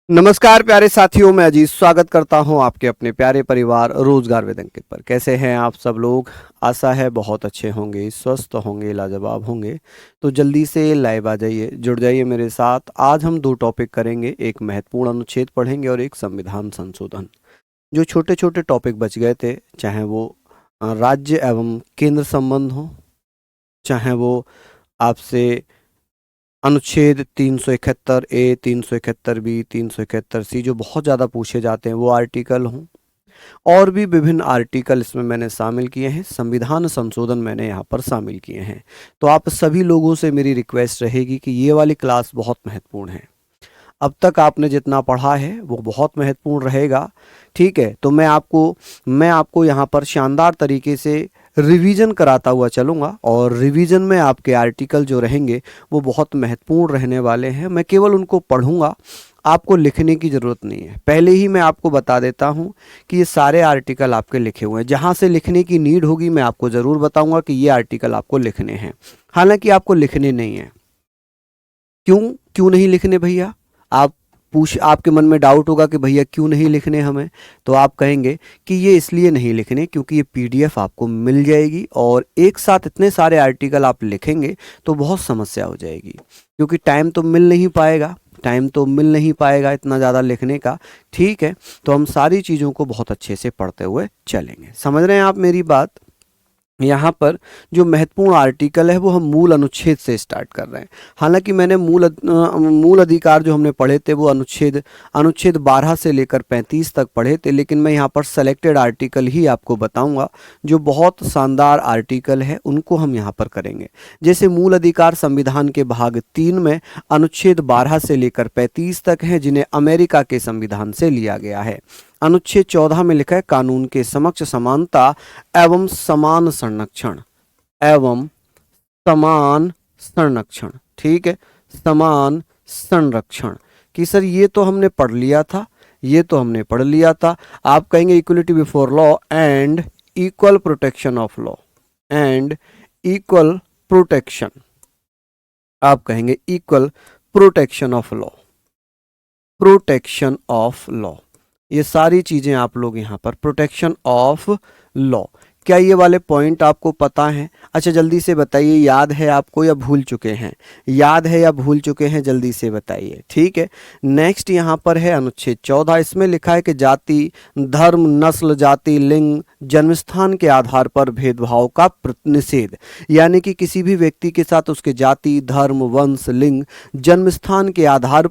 नमस्कार प्यारे साथियों, मैं अजीज स्वागत करता हूं आपके अपने प्यारे परिवार रोजगार विद अंकित पर। कैसे हैं आप सब लोग? आशा है बहुत अच्छे होंगे, स्वस्थ होंगे, लाजवाब होंगे। तो जल्दी से लाइव आ जाइए, जुड़ जाइए मेरे साथ। आज हम दो टॉपिक करेंगे, एक महत्वपूर्ण अनुच्छेद पढ़ेंगे और एक संविधान संशोधन। जो छोटे छोटे टॉपिक बच गए थे, चाहे वो राज्य एवं केंद्र संबंध हो, चाहे वो आपसे अनुच्छेद 371 ए, 371 बी, 371 सी जो बहुत ज़्यादा पूछे जाते हैं वो आर्टिकल हों, और भी विभिन्न आर्टिकल इसमें मैंने शामिल किए हैं। संविधान संशोधन मैंने यहाँ पर शामिल किए हैं। तो आप सभी लोगों से मेरी रिक्वेस्ट रहेगी कि ये वाली क्लास बहुत महत्वपूर्ण है। अब तक आपने जितना पढ़ा है वो बहुत महत्वपूर्ण रहेगा, ठीक है? तो मैं आपको यहाँ पर शानदार तरीके से रिवीजन कराता हुआ चलूँगा, और रिवीजन में आपके आर्टिकल जो रहेंगे वो बहुत महत्वपूर्ण रहने वाले हैं। मैं केवल उनको पढ़ूंगा, आपको लिखने की ज़रूरत नहीं है। पहले ही मैं आपको बता देता हूँ कि ये सारे आर्टिकल आपके लिखे हुए हैं। जहाँ से लिखने की नीड होगी मैं आपको ज़रूर बताऊँगा कि ये आर्टिकल आपको लिखने हैं। हालांकि आपको लिखने नहीं है। क्यों क्यों नहीं लिखने भैया? आपके मन में डाउट होगा कि भैया क्यों नहीं लिखने हमें। तो आप कहेंगे कि ये इसलिए नहीं लिखने क्योंकि ये पीडीएफ आपको मिल जाएगी, और एक साथ इतने सारे आर्टिकल आप लिखेंगे तो बहुत समस्या हो जाएगी, क्योंकि टाइम तो मिल नहीं पाएगा इतना ज़्यादा लिखने का। ठीक है, तो हम सारी चीज़ों को बहुत अच्छे से पढ़ते हुए चलेंगे। समझ रहे हैं आप मेरी बात? यहाँ पर जो महत्वपूर्ण आर्टिकल है वो हम मूल अनुच्छेद से स्टार्ट कर रहे हैं। हालांकि मैंने मूल अधिकार जो हमने पढ़े थे वो अनुच्छेद 12 से लेकर 35 तक पढ़े थे, लेकिन मैं यहाँ पर सेलेक्टेड आर्टिकल ही आपको बताऊंगा। जो बहुत शानदार आर्टिकल है उनको हम यहाँ पर करेंगे। जैसे मूल अधिकार संविधान के भाग 3 में अनुच्छेद 12 से लेकर 35 तक हैं, जिन्हें अमेरिका के संविधान से लिया गया है। अनुच्छेद 14 में लिखा है कानून के समक्ष समानता एवं समान संरक्षण, एवं समान संरक्षण। ठीक है, समान संरक्षण कि सर ये तो हमने पढ़ लिया था, ये तो हमने पढ़ लिया था। आप कहेंगे equality before law and equal protection of law, and equal protection. आप कहेंगे equal protection of law, protection of law. ये सारी चीजें आप लोग यहाँ पर प्रोटेक्शन ऑफ लॉ। क्या ये वाले पॉइंट आपको पता है? अच्छा जल्दी से बताइए, याद है आपको या भूल चुके हैं? याद है या भूल चुके हैं, जल्दी से बताइए। ठीक है, नेक्स्ट यहाँ पर है अनुच्छेद 14। इसमें लिखा है कि जाति, धर्म, नस्ल, जाति, लिंग, जन्मस्थान के आधार पर भेदभाव का निषेध। यानी कि किसी भी व्यक्ति के साथ उसके जाति, धर्म, वंश, लिंग, जन्मस्थान के आधार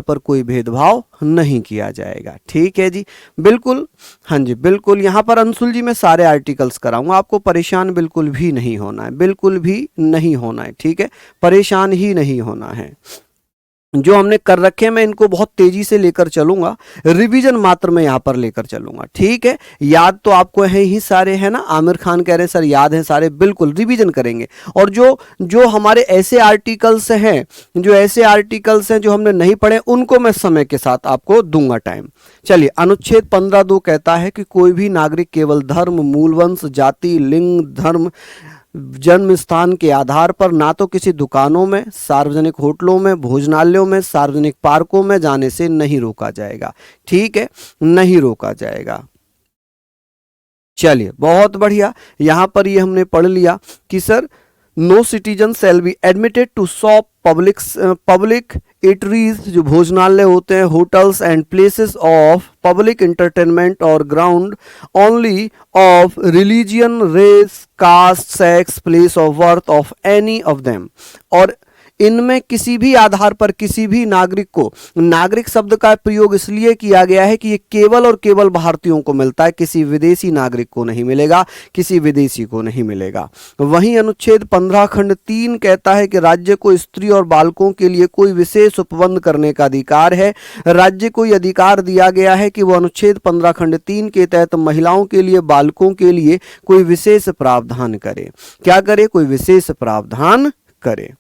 पर कोई भेदभाव नहीं किया जाएगा। ठीक है जी, बिल्कुल, हाँ जी बिल्कुल। यहाँ पर अंशुल जी मैं सारे आर्टिकल्स कराऊंगा, आपको परेशान बिल्कुल भी नहीं होना है, बिल्कुल भी नहीं होना है। ठीक है, परेशान ही नहीं होना है। जो हमने कर रखे हैं मैं इनको बहुत तेजी से लेकर चलूंगा, रिवीजन मात्र मैं यहाँ पर लेकर चलूंगा। ठीक है, याद तो आपको है ही सारे, है ना? आमिर खान कह रहे हैं सर याद है सारे, बिल्कुल रिवीजन करेंगे। और जो जो हमारे ऐसे आर्टिकल्स हैं जो हमने नहीं पढ़े, उनको मैं समय के साथ आपको दूंगा टाइम। चलिए, अनुच्छेद 15(2) कहता है कि कोई भी नागरिक केवल धर्म, मूल वंश, जाति, लिंग, धर्म, जन्म स्थान के आधार पर ना तो किसी दुकानों में, सार्वजनिक होटलों में, भोजनालयों में, सार्वजनिक पार्कों में जाने से नहीं रोका जाएगा। ठीक है, नहीं रोका जाएगा। चलिए, बहुत बढ़िया। यहां पर ये हमने पढ़ लिया कि sir no citizen shall be admitted to shop, public eateries जो भोजनालय होते हैं, hotels and places of public entertainment और ground only of religion, race, caste, sex, place of birth of any of them. और इनमें किसी भी आधार पर किसी भी नागरिक को, नागरिक शब्द का प्रयोग इसलिए किया गया है कि ये केवल और केवल भारतीयों को मिलता है, किसी विदेशी नागरिक को नहीं मिलेगा, किसी विदेशी को नहीं मिलेगा। वहीं अनुच्छेद 15 खंड 3 कहता है कि राज्य को स्त्री और बालकों के लिए कोई विशेष उपबंध करने का अधिकार है। राज्य को यह अधिकार दिया गया है कि वह अनुच्छेद 15 खंड 3 के तहत महिलाओं के लिए, बालकों के लिए कोई विशेष प्रावधान करे। क्या करे? कोई विशेष प्रावधान करे।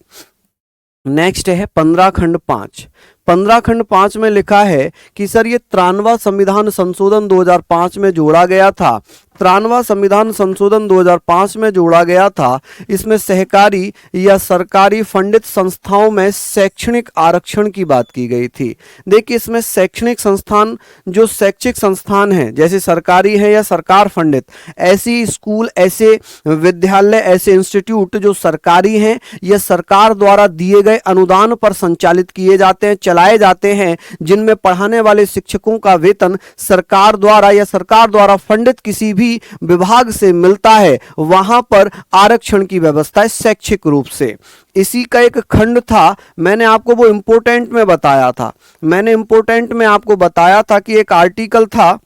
नेक्स्ट है 15 खंड 5। 15 खंड 5 में लिखा है कि सर ये 93वां संविधान संशोधन 2005 में जोड़ा गया था। 93वां संविधान संशोधन 2005 में जोड़ा गया था। इसमें सहकारी या सरकारी फंडित संस्थाओं में शैक्षणिक आरक्षण की बात की गई थी। देखिए इसमें शैक्षणिक संस्थान, जो शैक्षिक संस्थान हैं जैसे सरकारी है या सरकार फंडित, ऐसी स्कूल, ऐसे विद्यालय, ऐसे इंस्टीट्यूट जो सरकारी हैं या सरकार द्वारा दिए गए अनुदान पर संचालित किए जाते हैं, चलाए जाते हैं, जिनमें पढ़ाने वाले शिक्षकों का वेतन सरकार द्वारा या सरकार द्वारा फंडित किसी भी विभाग से मिलता है, वहां पर आरक्षण की व्यवस्था है शैक्षिक रूप से। इसी का एक खंड था, मैंने आपको वो इंपोर्टेंट में बताया था, मैंने इंपोर्टेंट में आपको बताया था कि एक आर्टिकल था।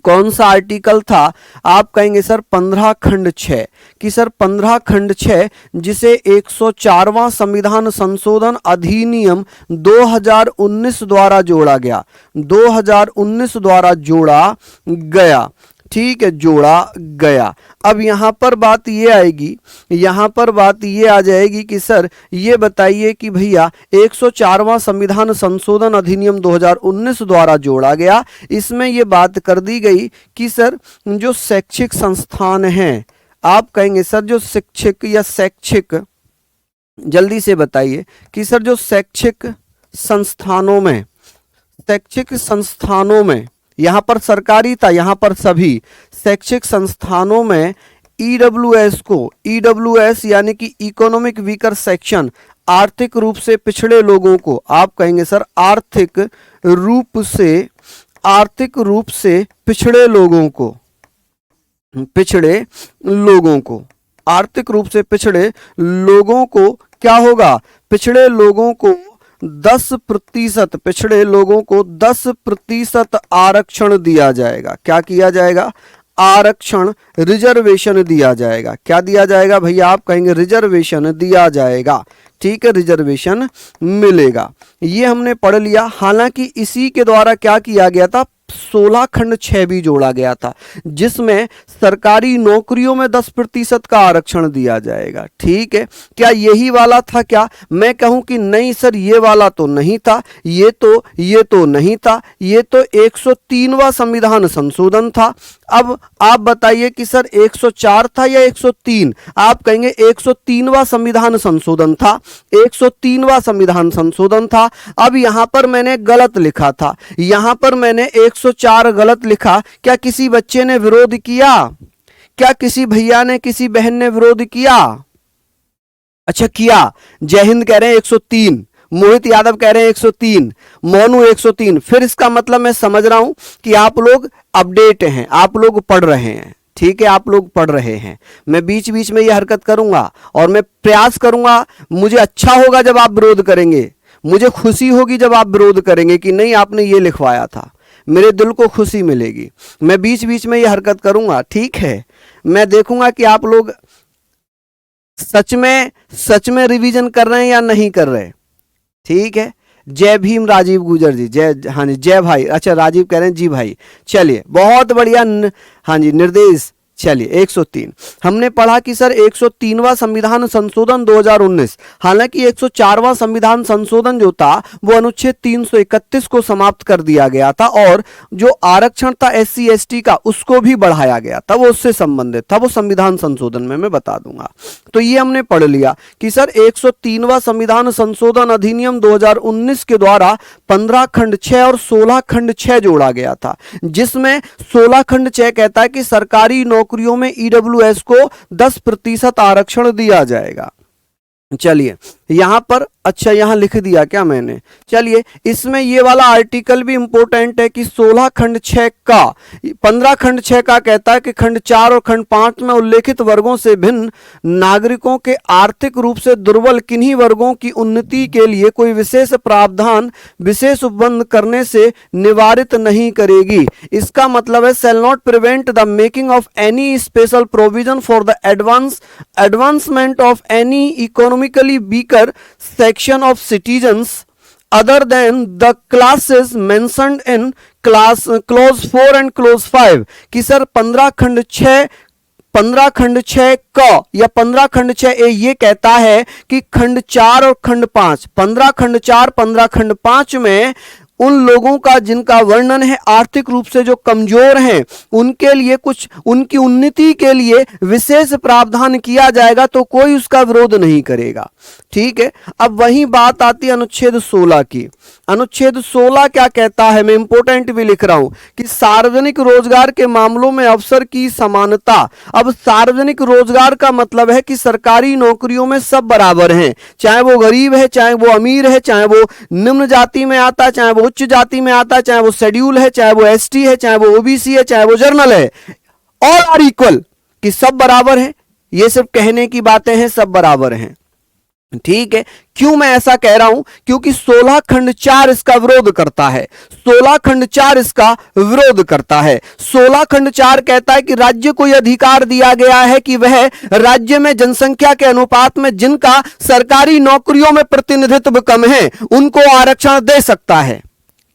कौन सा आर्टिकल था? आप कहेंगे सर 15 खंड 6, कि सर 15 खंड 6 जिसे 104वां संविधान संशोधन अधिनियम 2019 द्वारा जोड़ा गया, 2019 द्वारा जोड़ा गया, ठीक है, जोड़ा गया। अब यहां पर बात ये आएगी, यहां पर बात ये आ जाएगी कि सर ये बताइए कि भैया 104वां संविधान संशोधन अधिनियम 2019 द्वारा जोड़ा गया, इसमें ये बात कर दी गई कि सर जो शैक्षिक संस्थान हैं, आप कहेंगे सर जो शिक्षक या शैक्षिक, जल्दी से बताइए कि सर जो शैक्षिक संस्थानों में, शैक्षिक संस्थानों में, यहां पर सरकारी था, यहां पर सभी शैक्षिक संस्थानों में ईडब्ल्यूएस को, ईडब्ल्यूएस यानी कि इकोनॉमिक वीकर सेक्शन, आर्थिक रूप से पिछड़े लोगों को, आप कहेंगे सर आर्थिक रूप से, आर्थिक रूप से पिछड़े लोगों को, पिछड़े लोगों को, आर्थिक रूप से पिछड़े लोगों को क्या होगा? पिछड़े लोगों को 10%, पिछड़े लोगों को 10% आरक्षण दिया जाएगा। क्या किया जाएगा? आरक्षण, रिजर्वेशन दिया जाएगा। क्या दिया जाएगा भैया? आप कहेंगे रिजर्वेशन दिया जाएगा, ठीक है, रिजर्वेशन मिलेगा। ये हमने पढ़ लिया। हालांकि इसी के द्वारा क्या किया गया था? 16 खंड 6 भी जोड़ा गया था, जिसमें सरकारी नौकरियों में 10% का आरक्षण दिया जाएगा, ठीक है। क्या यही वाला था क्या? मैं कहूं कि नहीं सर, ये वाला तो नहीं था, ये तो नहीं था, ये तो 103वां संविधान संशोधन था। अब आप बताइए कि सर 104 था या 103? आप कहेंगे 103वां संविधान संशोधन था, 103वां संविधान संशोधन था। अब यहां पर मैंने गलत लिखा था, यहां पर मैंने 104 गलत लिखा। क्या किसी बच्चे ने विरोध किया? क्या किसी भैया ने, किसी बहन ने विरोध किया? अच्छा किया। जय हिंद कह रहे हैं 103, मोहित यादव कह रहे हैं 103, मोनू 103। फिर इसका मतलब मैं समझ रहा हूं कि आप लोग अपडेट हैं, आप लोग पढ़ रहे हैं, ठीक है, आप लोग पढ़ रहे हैं। मैं बीच बीच में ये हरकत करूंगा और मैं प्रयास करूंगा, मुझे अच्छा होगा जब आप विरोध करेंगे, मुझे खुशी होगी जब आप विरोध करेंगे कि नहीं आपने ये लिखवाया था, मेरे दिल को खुशी मिलेगी। मैं बीच बीच में ये हरकत करूंगा, ठीक है। मैं देखूंगा कि आप लोग सच में रिवीजन कर रहे हैं या नहीं कर रहे, ठीक है। जय भीम राजीव गुजर जी, जय, हाँ जी, जय भाई। अच्छा राजीव कह रहे हैं जी भाई, चलिए बहुत बढ़िया। हाँ जी, निर्देश, चलिए 103 हमने पढ़ा कि सर 103वां संविधान संशोधन 2019, हालांकि 104वां संविधान संशोधन जो था वो अनुच्छेद 331 को समाप्त कर दिया गया था और जो आरक्षण था SC ST का उसको भी बढ़ाया गया था, वो उससे संबंधित था, वो संविधान संशोधन में मैं बता दूंगा। तो ये हमने पढ़ लिया कि सर 103वां संविधान संशोधन अधिनियम 2019 के द्वारा 15 खंड 6 और 16 खंड 6 जोड़ा गया था, जिसमें 16 खंड 6 कहता है कि सरकारी नौकरियों में ईडब्ल्यूएस को 10% आरक्षण दिया जाएगा। चलिए यहां पर, अच्छा यहां लिख दिया क्या मैंने? चलिए इसमें ये वाला आर्टिकल भी इंपॉर्टेंट है कि 16 खंड 6 का, 15 खंड 6 का कहता है कि खंड 4 और खंड 5 में उल्लेखित वर्गों से भिन्न नागरिकों के आर्थिक रूप से दुर्बल किन्हीं वर्गों की उन्नति के लिए कोई विशेष प्रावधान विशेष उपबंध करने से निवारित नहीं करेगी। इसका मतलब है shall not prevent the making of any special provision for the advancement of any economically weaker section of citizens other than the classes mentioned in clause 4 and clause 5। कि सर 15 खंड 6 15 खंड 6 क या 15 खंड 6 ए ये कहता है कि खंड 4 और खंड 5, 15 खंड 4 15 खंड 5 में उन लोगों का जिनका वर्णन है आर्थिक रूप से जो कमजोर हैं उनके लिए कुछ उनकी उन्नति के लिए विशेष प्रावधान किया जाएगा, तो कोई उसका विरोध नहीं करेगा। ठीक है, अब वही बात आती है अनुच्छेद 16 की। अनुच्छेद 16 क्या कहता है, मैं इंपोर्टेंट भी लिख रहा हूं कि सार्वजनिक रोजगार के मामलों में अवसर की समानता। अब सार्वजनिक रोजगार का मतलब है कि सरकारी नौकरियों में सब बराबर हैं, चाहे वो गरीब है, चाहे वो अमीर है, चाहे वो निम्न जाति में आता है, चाहे वो उच्च जाति में आता है, चाहे वो शेड्यूल है, चाहे वो एसटी है, चाहे वो ओबीसी है, चाहे वो जर्नल है, ऑल आर इक्वल, कि सब बराबर हैं। ये सिर्फ कहने की बातें हैं, सब बराबर हैं। ठीक है, क्यों मैं ऐसा कह रहा हूं, क्योंकि 16 खंड 4 इसका विरोध करता है। 16 खंड 4 इसका विरोध करता है। 16 खंड 4 कहता है कि राज्य को यह अधिकार दिया गया है कि वह राज्य में जनसंख्या के अनुपात में जिनका सरकारी नौकरियों में प्रतिनिधित्व कम है उनको आरक्षण दे सकता है।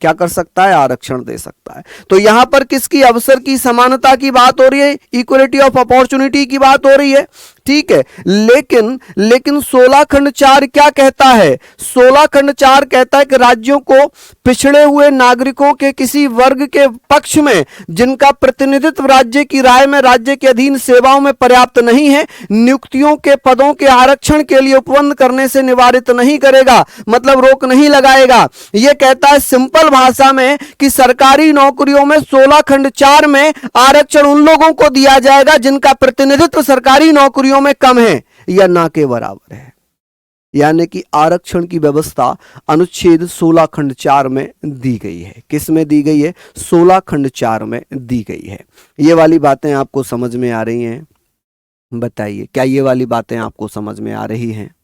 क्या कर सकता है, आरक्षण दे सकता है। तो यहां पर किसकी, अवसर की समानता की बात हो रही है, इक्वलिटी ऑफ अपॉर्चुनिटी की बात हो रही है। ठीक है, लेकिन 16 खंड 4 क्या कहता है, 16 खंड 4 कहता है कि राज्यों को पिछड़े हुए नागरिकों के किसी वर्ग के पक्ष में जिनका प्रतिनिधित्व राज्य की राय में राज्य के अधीन सेवाओं में पर्याप्त नहीं है, नियुक्तियों के पदों के आरक्षण के लिए उपबंध करने से निवारित नहीं करेगा, मतलब रोक नहीं लगाएगा। यह कहता है सिंपल भाषा में कि सरकारी नौकरियों में 16 खंड 4 में आरक्षण उन लोगों को दिया जाएगा जिनका प्रतिनिधित्व सरकारी नौकरियों में कम है या ना के बराबर है। यानी कि आरक्षण की व्यवस्था अनुच्छेद 16 खंड 4 में दी गई है। किस में दी गई है, 16 खंड 4 में दी गई है। ये वाली बातें आपको समझ में आ रही हैं, बताइए क्या ये वाली बातें आपको समझ में आ रही हैं।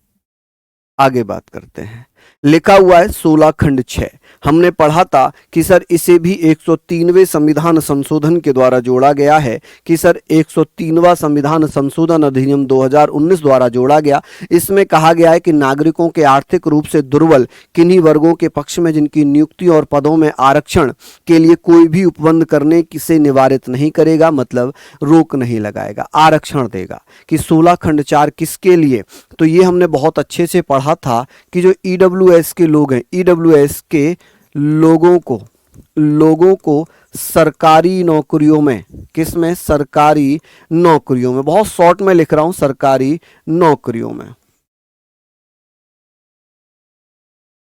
आगे बात करते हैं। लिखा हुआ है 16 खंड 6, हमने पढ़ा था कि सर इसे भी 103वें संविधान संशोधन के द्वारा जोड़ा गया है, कि सर 103वां संविधान संशोधन अधिनियम 2019 द्वारा जोड़ा गया। इसमें कहा गया है कि नागरिकों के आर्थिक रूप से दुर्बल किन्हीं वर्गों के पक्ष में जिनकी नियुक्ति और पदों में आरक्षण के लिए कोई भी उपबंध करने से निवारित नहीं करेगा, मतलब रोक नहीं लगाएगा, आरक्षण देगा। कि 16 खंड 4 किसके लिए, तो ये हमने बहुत अच्छे से पढ़ा था कि जो ईडब्ल्यूएस के लोग हैं, ईडब्ल्यूएस के लोगों को सरकारी नौकरियों में, किसमें, सरकारी नौकरियों में, बहुत शॉर्ट में लिख रहा हूं, सरकारी नौकरियों में,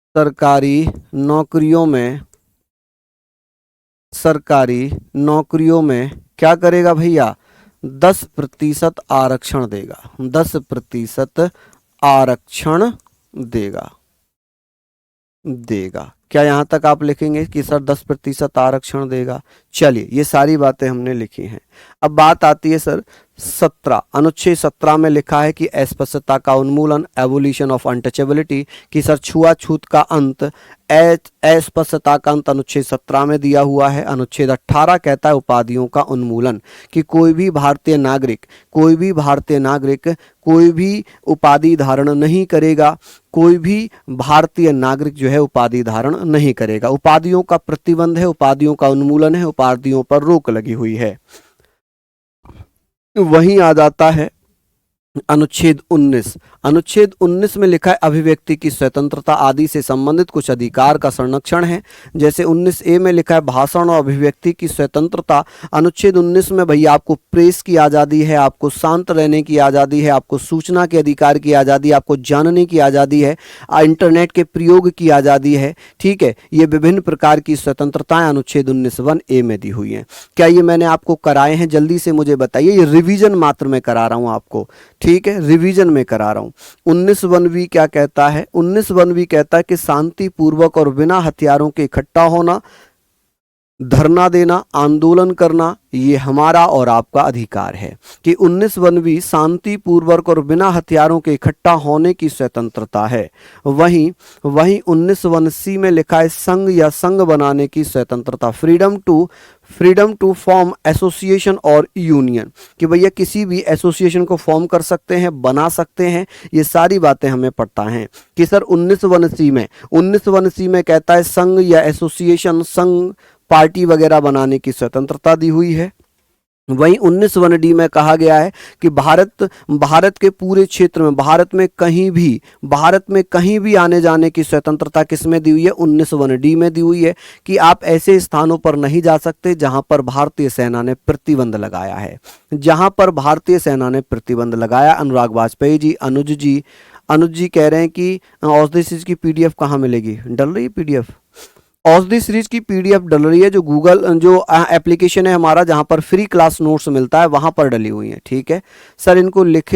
सरकारी नौकरियों में क्या करेगा भैया, 10% आरक्षण देगा, 10% आरक्षण देगा। क्या यहां तक आप लिखेंगे कि सर 10% आरक्षण देगा। चलिए, ये सारी बातें हमने लिखी हैं। अब बात आती है सर 17, अनुच्छेद 17 में लिखा है कि अस्पृश्यता का उन्मूलन, एबोलिशन ऑफ अनटचेबिलिटी, कि सर छुआछूत का अंत, अस्पृश्यता का अंत अनुच्छेद 17 में दिया हुआ है। अनुच्छेद 18 कहता है उपाधियों का उन्मूलन, कि कोई भी भारतीय नागरिक कोई भी उपाधि धारण नहीं करेगा, कोई भी भारतीय नागरिक जो है उपाधि धारण नहीं करेगा। उपाधियों का प्रतिबंध है, उपाधियों का उन्मूलन है, उपाधियों पर रोक लगी हुई है। वहीं आ जाता है अनुच्छेद 19। अनुच्छेद 19 में लिखा है अभिव्यक्ति की स्वतंत्रता आदि से संबंधित कुछ अधिकार का संरक्षण है। जैसे 19A में लिखा है भाषण और अभिव्यक्ति की स्वतंत्रता। अनुच्छेद 19 में भैया आपको प्रेस की आज़ादी है, आपको शांत रहने की आज़ादी है, आपको सूचना के अधिकार की आज़ादी, आपको जानने की आज़ादी है, इंटरनेट के प्रयोग की आज़ादी है। ठीक है, ये विभिन्न प्रकार की स्वतंत्रताएं अनुच्छेद 19(1)A में दी हुई हैं। क्या ये मैंने आपको कराए हैं, जल्दी से मुझे बताइए। ये रिवीजन मात्र में करा रहा हूं आपको, ठीक है, रिवीजन में करा रहा हूं। 19(1)B क्या कहता है, 19(1)B कहता है कि शांतिपूर्वक और बिना हथियारों के इकट्ठा होना, धरना देना, आंदोलन करना, ये हमारा और आपका अधिकार है। कि 19(1)B शांतिपूर्वक और बिना हथियारों के इकट्ठा होने की स्वतंत्रता है। वहीं 19(1)C में लिखा है संघ या संघ बनाने की स्वतंत्रता, फ्रीडम टू फॉर्म एसोसिएशन और यूनियन, कि भैया किसी भी एसोसिएशन को फॉर्म कर सकते हैं, बना सकते हैं। ये सारी बातें हमें पढ़ता है कि सर 19(1)C में कहता है संघ या एसोसिएशन, संघ, पार्टी वगैरह बनाने की स्वतंत्रता दी हुई है। वहीं 19 में कहा गया है कि भारत के पूरे क्षेत्र में, भारत में कहीं भी आने जाने की स्वतंत्रता किसमें दी हुई है? 19 में दी हुई है कि आप ऐसे स्थानों पर नहीं जा सकते जहां पर भारतीय सेना ने प्रतिबंध लगाया है, जहां पर भारतीय सेना ने प्रतिबंध लगाया। अनुराग वाजपेयी जी, अनुज जी कह रहे हैं कि औषधि सीरीज की पीडीएफ कहाँ मिलेगी? डल रही है पीडीएफ? औषधि सीरीज की पीडीएफ डल रही है, जो गूगल जो एप्लीकेशन है हमारा जहां पर फ्री क्लास नोट्स मिलता है वहां पर डली हुई है। ठीक है सर, इनको लिख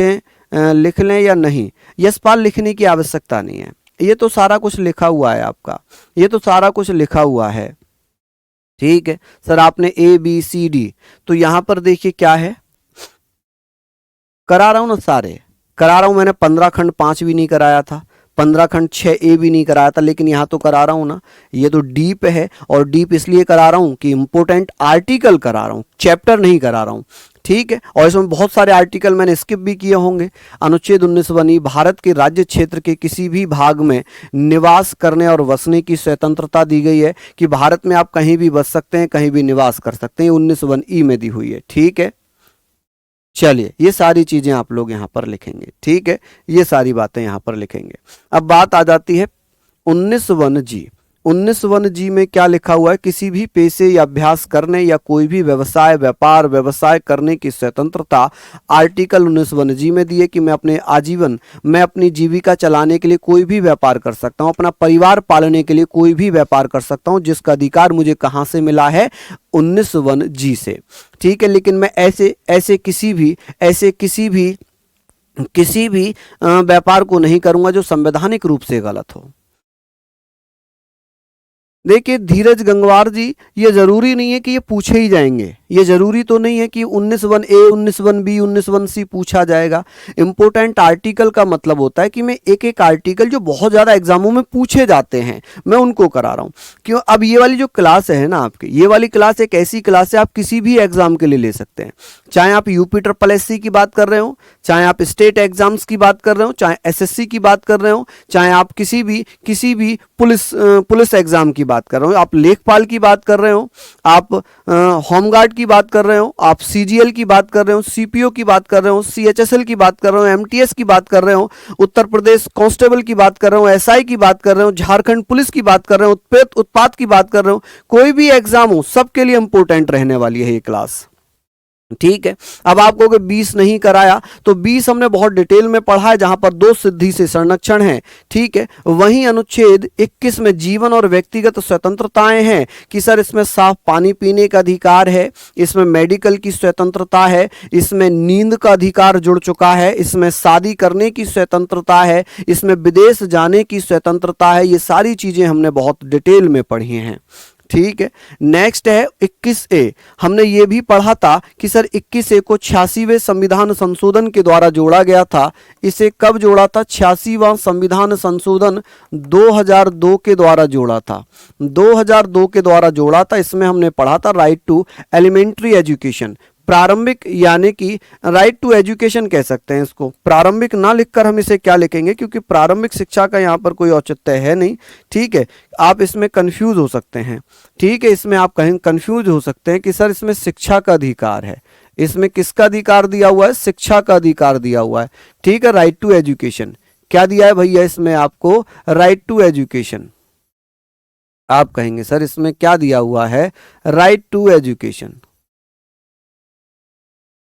लें या नहीं? यशपाल, लिखने की आवश्यकता नहीं है, ये तो सारा कुछ लिखा हुआ है आपका, ये तो सारा कुछ लिखा हुआ है। ठीक है सर, आपने ABCD, तो यहां पर देखिए क्या है, करा रहा हूं ना, सारे करा रहा हूं। मैंने 15 खंड 5 भी नहीं कराया था, 15 खंड 6A भी नहीं कराया था, लेकिन यहाँ तो करा रहा हूँ ना। ये तो डीप है, और डीप इसलिए करा रहा हूँ कि इंपॉर्टेंट आर्टिकल करा रहा हूँ, चैप्टर नहीं करा रहा हूँ। ठीक है, और इसमें बहुत सारे आर्टिकल मैंने स्किप भी किए होंगे। अनुच्छेद 19 भारत के राज्य क्षेत्र के किसी भी भाग में निवास करने और बसने की स्वतंत्रता दी गई है, कि भारत में आप कहीं भी बस सकते हैं, कहीं भी निवास कर सकते हैं, 19 में दी हुई है। ठीक है, चलिए ये सारी चीजें आप लोग यहां पर लिखेंगे। ठीक है, ये सारी बातें यहां पर लिखेंगे। अब बात आ जाती है 19 जी में क्या लिखा हुआ है? किसी भी पेशे या अभ्यास करने या कोई भी व्यवसाय करने की स्वतंत्रता आर्टिकल 19 जी में दी है, कि मैं अपनी जीविका चलाने के लिए कोई भी व्यापार कर सकता हूं, अपना परिवार पालने के लिए कोई भी व्यापार कर सकता हूं, जिसका अधिकार मुझे कहां से मिला है? 19 जी से। ठीक है, लेकिन मैं ऐसे किसी भी व्यापार को नहीं करूंगा जो संवैधानिक रूप से गलत हो। देखिए धीरज गंगवार जी, ये जरूरी नहीं है कि ये पूछे ही जाएंगे, ये जरूरी तो नहीं है कि 19A 19B 19C पूछा जाएगा। इंपोर्टेंट आर्टिकल का मतलब होता है कि मैं एक एक आर्टिकल जो बहुत ज्यादा एग्जामों में पूछे जाते हैं मैं उनको करा रहा हूं। क्यों? अब ये वाली जो क्लास है ना आपकी, ये वाली क्लास एक ऐसी क्लास है आप किसी भी एग्जाम के लिए ले सकते हैं, चाहे आप UP SSC की बात कर रहे हो, चाहे आप स्टेट एग्जाम्स की बात कर रहे हो, चाहे SSC की बात कर रहे हो, चाहे आप किसी भी पुलिस एग्जाम की बात कर रहे हो, आप लेखपाल की बात कर रहे हो, आप होमगार्ड की बात कर रहे हो, आप CGL की बात कर रहे हो, CPO की बात कर रहे हो, CHSL की बात कर रहे हो, MTS की बात कर रहे हो, उत्तर प्रदेश कांस्टेबल की बात कर रहे हो, SI की बात कर रहे हो, झारखंड पुलिस की बात कर रहे हो, उत्पाद की बात कर रहे हो, कोई भी एग्जाम हो सबके लिए इंपॉर्टेंट रहने वाली है ये क्लास। ठीक है, अब आपको अगर 20 नहीं कराया तो 20 हमने बहुत डिटेल में पढ़ा है, जहां पर 2 सिद्धि से संरक्षण है। ठीक है, वहीं अनुच्छेद 21 में जीवन और व्यक्तिगत स्वतंत्रताएं हैं, कि सर इसमें साफ पानी पीने का अधिकार है, इसमें मेडिकल की स्वतंत्रता है, इसमें नींद का अधिकार जुड़ चुका है, इसमें शादी करने की स्वतंत्रता है, इसमें विदेश जाने की स्वतंत्रता है। ये सारी चीजें हमने बहुत डिटेल में पढ़ी हैं। ठीक है, नेक्स्ट है 21A। हमने ये भी पढ़ा था कि सर 21A को 86वें संविधान संशोधन के द्वारा जोड़ा गया था। इसे कब जोड़ा था? 86वां संविधान संशोधन 2002 के द्वारा जोड़ा था, 2002 के द्वारा जोड़ा था। इसमें हमने पढ़ा था राइट टू एलिमेंट्री एजुकेशन, प्रारंभिक, यानी कि राइट टू एजुकेशन कह सकते हैं इसको। प्रारंभिक ना लिखकर हम इसे क्या लिखेंगे, क्योंकि प्रारंभिक शिक्षा का यहाँ पर कोई औचित्य है नहीं। ठीक है, आप इसमें कंफ्यूज हो सकते हैं। ठीक है, इसमें आप कहीं कंफ्यूज हो सकते हैं कि सर इसमें शिक्षा का अधिकार है, इसमें किसका अधिकार दिया हुआ है? शिक्षा का अधिकार दिया हुआ है। ठीक है, राइट टू एजुकेशन क्या दिया है भैया इसमें आपको? Right to education. आप कहेंगे सर इसमें क्या दिया हुआ है? Right to education.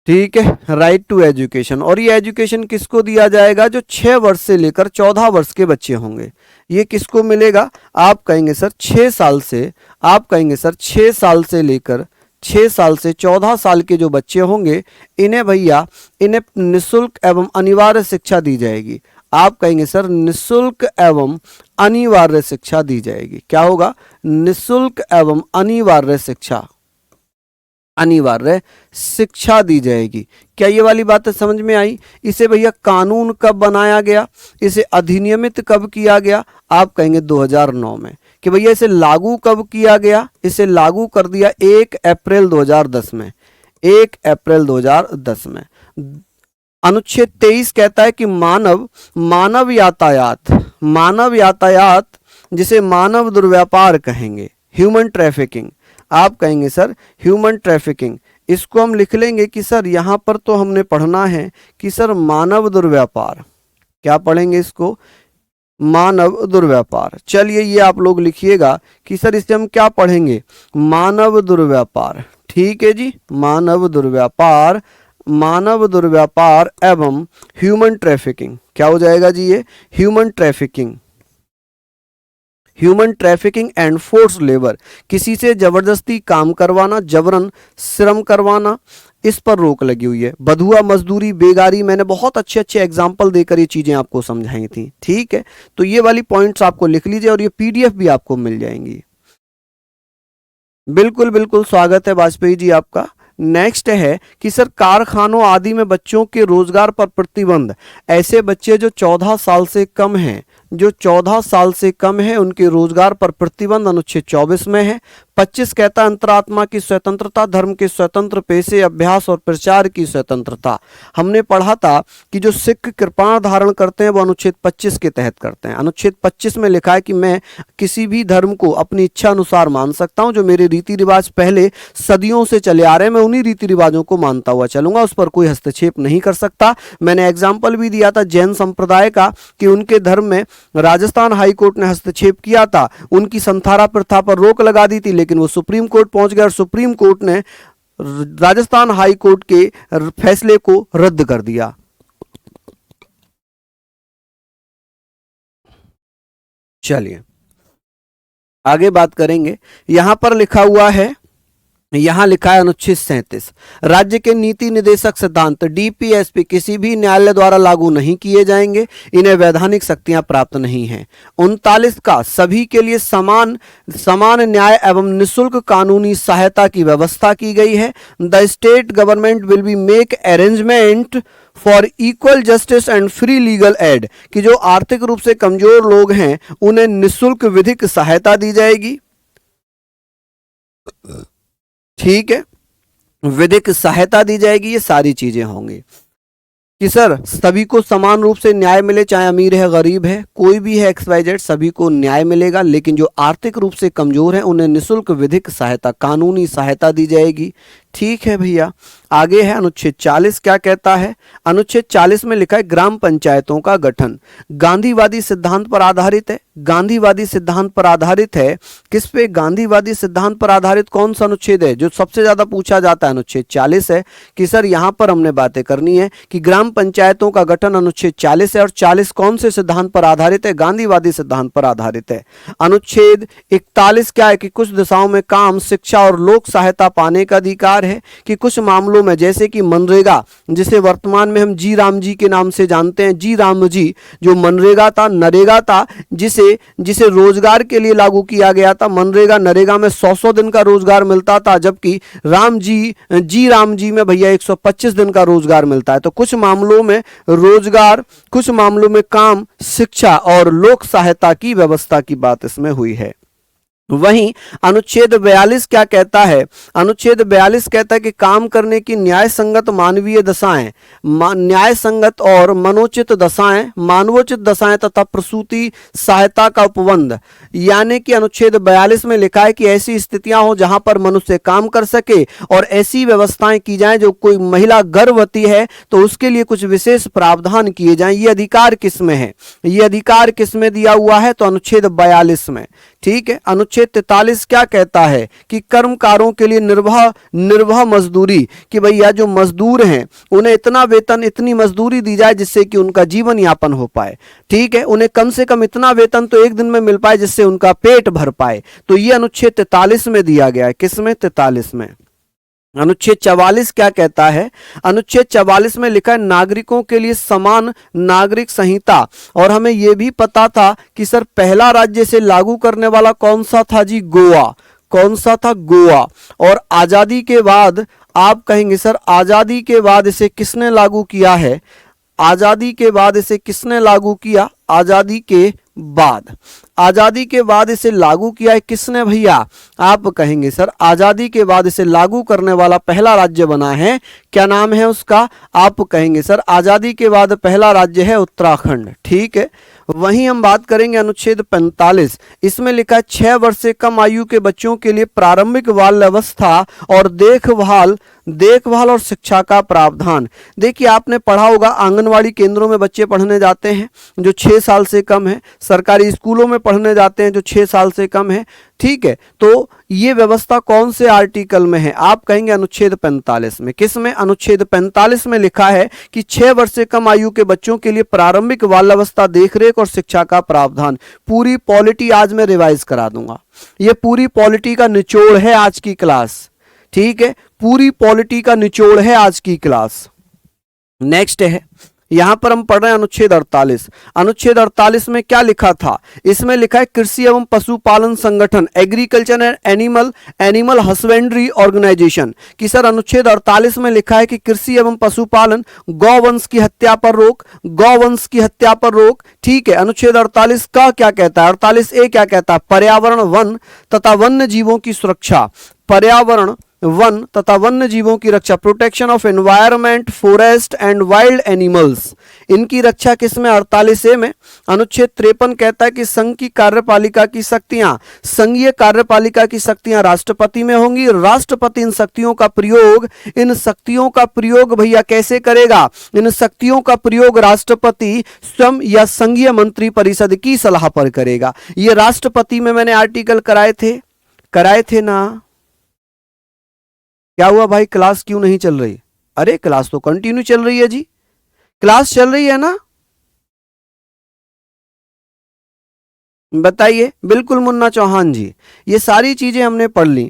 ठीक है, राइट टू एजुकेशन। और ये एजुकेशन किसको दिया जाएगा? जो 6 वर्ष से लेकर 14 वर्ष के बच्चे होंगे। ये किसको मिलेगा? आप कहेंगे सर 6 साल से, आप कहेंगे सर 6 साल से लेकर 6 साल से 14 साल के जो बच्चे होंगे, इन्हें भैया इन्हें निःशुल्क एवं अनिवार्य शिक्षा दी जाएगी। आप कहेंगे सर निःशुल्क एवं अनिवार्य शिक्षा दी जाएगी। क्या होगा? निःशुल्क एवं अनिवार्य शिक्षा, अनिवार्य शिक्षा दी जाएगी। क्या ये वाली बात समझ में आई? इसे भैया कानून कब बनाया गया, इसे अधिनियमित कब किया गया? आप कहेंगे 2009 में। कि भैया इसे लागू कब किया गया? इसे लागू कर दिया 1 अप्रैल 2010 में, 1 अप्रैल 2010 में। अनुच्छेद 23 कहता है कि मानव यातायात जिसे मानव दुर्व्यापार कहेंगे, ह्यूमन ट्रैफिकिंग, आप कहेंगे सर ह्यूमन ट्रैफिकिंग, इसको हम लिख लेंगे कि सर यहाँ पर तो हमने पढ़ना है कि सर मानव दुर्व्यापार। क्या पढ़ेंगे इसको? मानव दुर्व्यापार। चलिए ये आप लोग लिखिएगा कि सर इसे हम क्या पढ़ेंगे? मानव दुर्व्यापार। ठीक है जी, मानव दुर्व्यापार, मानव दुर्व्यापार एवं ह्यूमन ट्रैफिकिंग। क्या हो जाएगा जी ये? Human trafficking. Human trafficking and force labour, किसी से जबरदस्ती काम करवाना, जबरन श्रम करवाना, इस पर रोक लगी हुई है। बधुआ मजदूरी, बेगारी, मैंने बहुत अच्छे अच्छे एग्जाम्पल देकर ये चीजें आपको समझाई थी। ठीक है, तो ये वाली पॉइंट्स आपको लिख लीजिए और ये पीडीएफ भी आपको मिल जाएंगी। बिल्कुल बिल्कुल स्वागत है वाजपेयी जी आपका। नेक्स्ट है कि सर कारखानों आदि में बच्चों के रोजगार पर प्रतिबंध। ऐसे बच्चे जो 14 साल से कम हैं, जो 14 साल से कम है, उनके रोजगार पर प्रतिबंध अनुच्छेद 24 में है। 25 कहता है अंतरात्मा की स्वतंत्रता, धर्म के स्वतंत्र, पेशे, अभ्यास और प्रचार की स्वतंत्रता। हमने पढ़ा था कि जो सिख कृपाण धारण करते हैं वो अनुच्छेद 25 के तहत करते हैं। अनुच्छेद 25 में लिखा है कि मैं किसी भी धर्म को अपनी इच्छा अनुसार मान सकता हूं, जो मेरे रीति रिवाज पहले सदियों से चले आ रहे हैं मैं उन्हीं रीति रिवाजों को मानता हुआ चलूंगा, उस पर कोई हस्तक्षेप नहीं कर सकता। मैंने एग्जाम्पल भी दिया था जैन संप्रदाय का कि उनके धर्म में राजस्थान हाई कोर्ट ने हस्तक्षेप किया था, उनकी संथारा प्रथा पर रोक लगा दी थी, लेकिन वो सुप्रीम कोर्ट पहुंच गया और सुप्रीम कोर्ट ने राजस्थान हाई कोर्ट के फैसले को रद्द कर दिया। चलिए आगे बात करेंगे। यहां पर लिखा हुआ है, यहां लिखा है अनुच्छेद 37, राज्य के नीति निदेशक सिद्धांत डीपीएसपी किसी भी न्यायालय द्वारा लागू नहीं किए जाएंगे, इन्हें वैधानिक शक्तियां प्राप्त नहीं हैं। 39 का सभी के लिए समान न्याय एवं निःशुल्क कानूनी सहायता की व्यवस्था की गई है। The state government will be make arrangement for equal justice and free legal aid, कि जो आर्थिक रूप से कमजोर लोग हैं उन्हें निःशुल्क विधिक सहायता दी जाएगी। ठीक है, विधिक सहायता दी जाएगी, ये सारी चीजें होंगी कि सर सभी को समान रूप से न्याय मिले, चाहे अमीर है गरीब है कोई भी है XYZ, सभी को न्याय मिलेगा, लेकिन जो आर्थिक रूप से कमजोर हैं उन्हें निःशुल्क विधिक सहायता, कानूनी सहायता दी जाएगी। ठीक है भैया, आगे है अनुच्छेद 40। क्या कहता है? अनुच्छेद 40 में लिखा है ग्राम पंचायतों का गठन गांधीवादी सिद्धांत पर आधारित है। गांधीवादी सिद्धांत पर आधारित है। किस पे? गांधीवादी सिद्धांत पर आधारित कौन सा अनुच्छेद है जो सबसे ज्यादा पूछा जाता है? अनुच्छेद 40 है कि सर यहां पर हमने बातें करनी है कि ग्राम पंचायतों का गठन अनुच्छेद 40 है, और 40 कौन से सिद्धांत पर आधारित है? गांधीवादी सिद्धांत पर आधारित है। अनुच्छेद 41 क्या है कि कुछ दिशाओं में काम, शिक्षा और लोक सहायता पाने का अधिकार है, कि कुछ मामलों में जैसे कि मनरेगा, जिसे वर्तमान में हम जी राम जी के नाम से जानते हैं, जी राम जी जो मनरेगा था, नरेगा था, जिसे रोजगार के लिए लागू किया गया था। मनरेगा नरेगा में 100 दिन का रोजगार मिलता था, जबकि जी राम जी में भैया 125 दिन का रोजगार मिलता है। तो कुछ मामलों में रोजगार, कुछ मामलों में काम, शिक्षा और लोक सहायता की व्यवस्था की बात इसमें हुई है। वहीं अनुच्छेद 42 क्या कहता है? अनुच्छेद 42 कहता है कि काम करने की न्याय संगत मानवीय दशाएं, न्याय संगत और मनोचित दशाएं, मानवोचित दशाएं तथा प्रसूति सहायता का उपबंध। यानी कि अनुच्छेद 42 में लिखा है कि ऐसी स्थितियां हो जहां पर मनुष्य काम कर सके और ऐसी व्यवस्थाएं की जाएं, जो कोई महिला गर्भवती है तो उसके लिए कुछ विशेष प्रावधान किए जाएं। ये अधिकार किसमें है? ये अधिकार किसमें दिया हुआ है? तो अनुच्छेद 42 में। ठीक है, अनुच्छेद 43 क्या कहता है कि कर्मकारों के लिए निर्वाह मजदूरी, कि भैया जो मजदूर हैं उन्हें इतना वेतन, इतनी मजदूरी दी जाए जिससे कि उनका जीवन यापन हो पाए। ठीक है, उन्हें कम से कम इतना वेतन तो एक दिन में मिल पाए जिससे उनका पेट भर पाए। तो ये अनुच्छेद 43 में दिया गया है। किसमें? 43 में। अनुच्छेद 44 क्या कहता है? अनुच्छेद 44 में लिखा है नागरिकों के लिए समान नागरिक संहिता। और हमें यह भी पता था कि सर पहला राज्य से लागू करने वाला कौन सा था जी? गोवा। कौन सा था? गोवा। और आजादी के बाद आप कहेंगे सर आजादी के बाद इसे किसने लागू किया है? आजादी के बाद इसे किसने लागू किया? आजादी के बाद इसे लागू किया है किसने भैया? आप कहेंगे सर आजादी के बाद इसे लागू करने वाला पहला राज्य बना है, क्या नाम है उसका? आप कहेंगे सर आजादी के बाद पहला राज्य है उत्तराखंड। ठीक है, वहीं हम बात करेंगे अनुच्छेद 45, इसमें लिखा है 6 वर्ष से कम आयु के बच्चों के लिए प्रारंभिक बाल अवस्था और देखभाल और शिक्षा का प्रावधान। देखिए आपने पढ़ा होगा आंगनवाड़ी केंद्रों में बच्चे पढ़ने जाते हैं जो 6 साल से कम है, सरकारी स्कूलों में पढ़ने जाते हैं जो 6 साल से कम है, ठीक है। तो ये व्यवस्था कौन से आर्टिकल में है? आप कहेंगे अनुच्छेद 45 में। किस में? अनुच्छेद 45 में लिखा है कि 6 वर्ष से कम आयु के बच्चों के लिए प्रारंभिक बाल्यावस्था, देखरेख और शिक्षा का प्रावधान। पूरी पॉलिटी आज मैं रिवाइज करा दूंगा। ये पूरी पॉलिटी का निचोड़ है आज की क्लास, ठीक है, पूरी पॉलिटी का निचोड़ है आज की क्लास। नेक्स्ट है, यहां पर हम पढ़ रहे हैं अनुच्छेद 48। अनुच्छेद 48 में क्या लिखा था? इसमें लिखा है कृषि एवं पशुपालन संगठन, agriculture and animal husbandry organisation. कि सर अनुच्छेद 48 में लिखा है कि कृषि एवं पशुपालन, गौवंश की हत्या पर रोक, गौवंश की हत्या पर रोक, ठीक है। अनुच्छेद 48 का क्या कहता है? 48A क्या कहता है? पर्यावरण, वन तथा वन्य जीवों की सुरक्षा, पर्यावरण, वन तथा वन्य जीवों की रक्षा, protection of environment, forest and wild animals, इनकी रक्षा किसमें? 48A में। अनुच्छेद 53 कहता है कि संघ की कार्यपालिका की शक्तियां, संघीय कार्यपालिका की शक्तियां राष्ट्रपति में होंगी। राष्ट्रपति इन शक्तियों का प्रयोग भैया कैसे करेगा? इन शक्तियों का प्रयोग राष्ट्रपति स्वयं या संघीय मंत्री परिषद की सलाह पर करेगा। ये राष्ट्रपति में मैंने आर्टिकल कराए थे ना। क्या हुआ भाई, क्लास क्यों नहीं चल रही? अरे क्लास तो कंटिन्यू चल रही है जी, क्लास चल रही है ना, बताइए। बिल्कुल मुन्ना चौहान जी, ये सारी चीजें हमने पढ़ ली,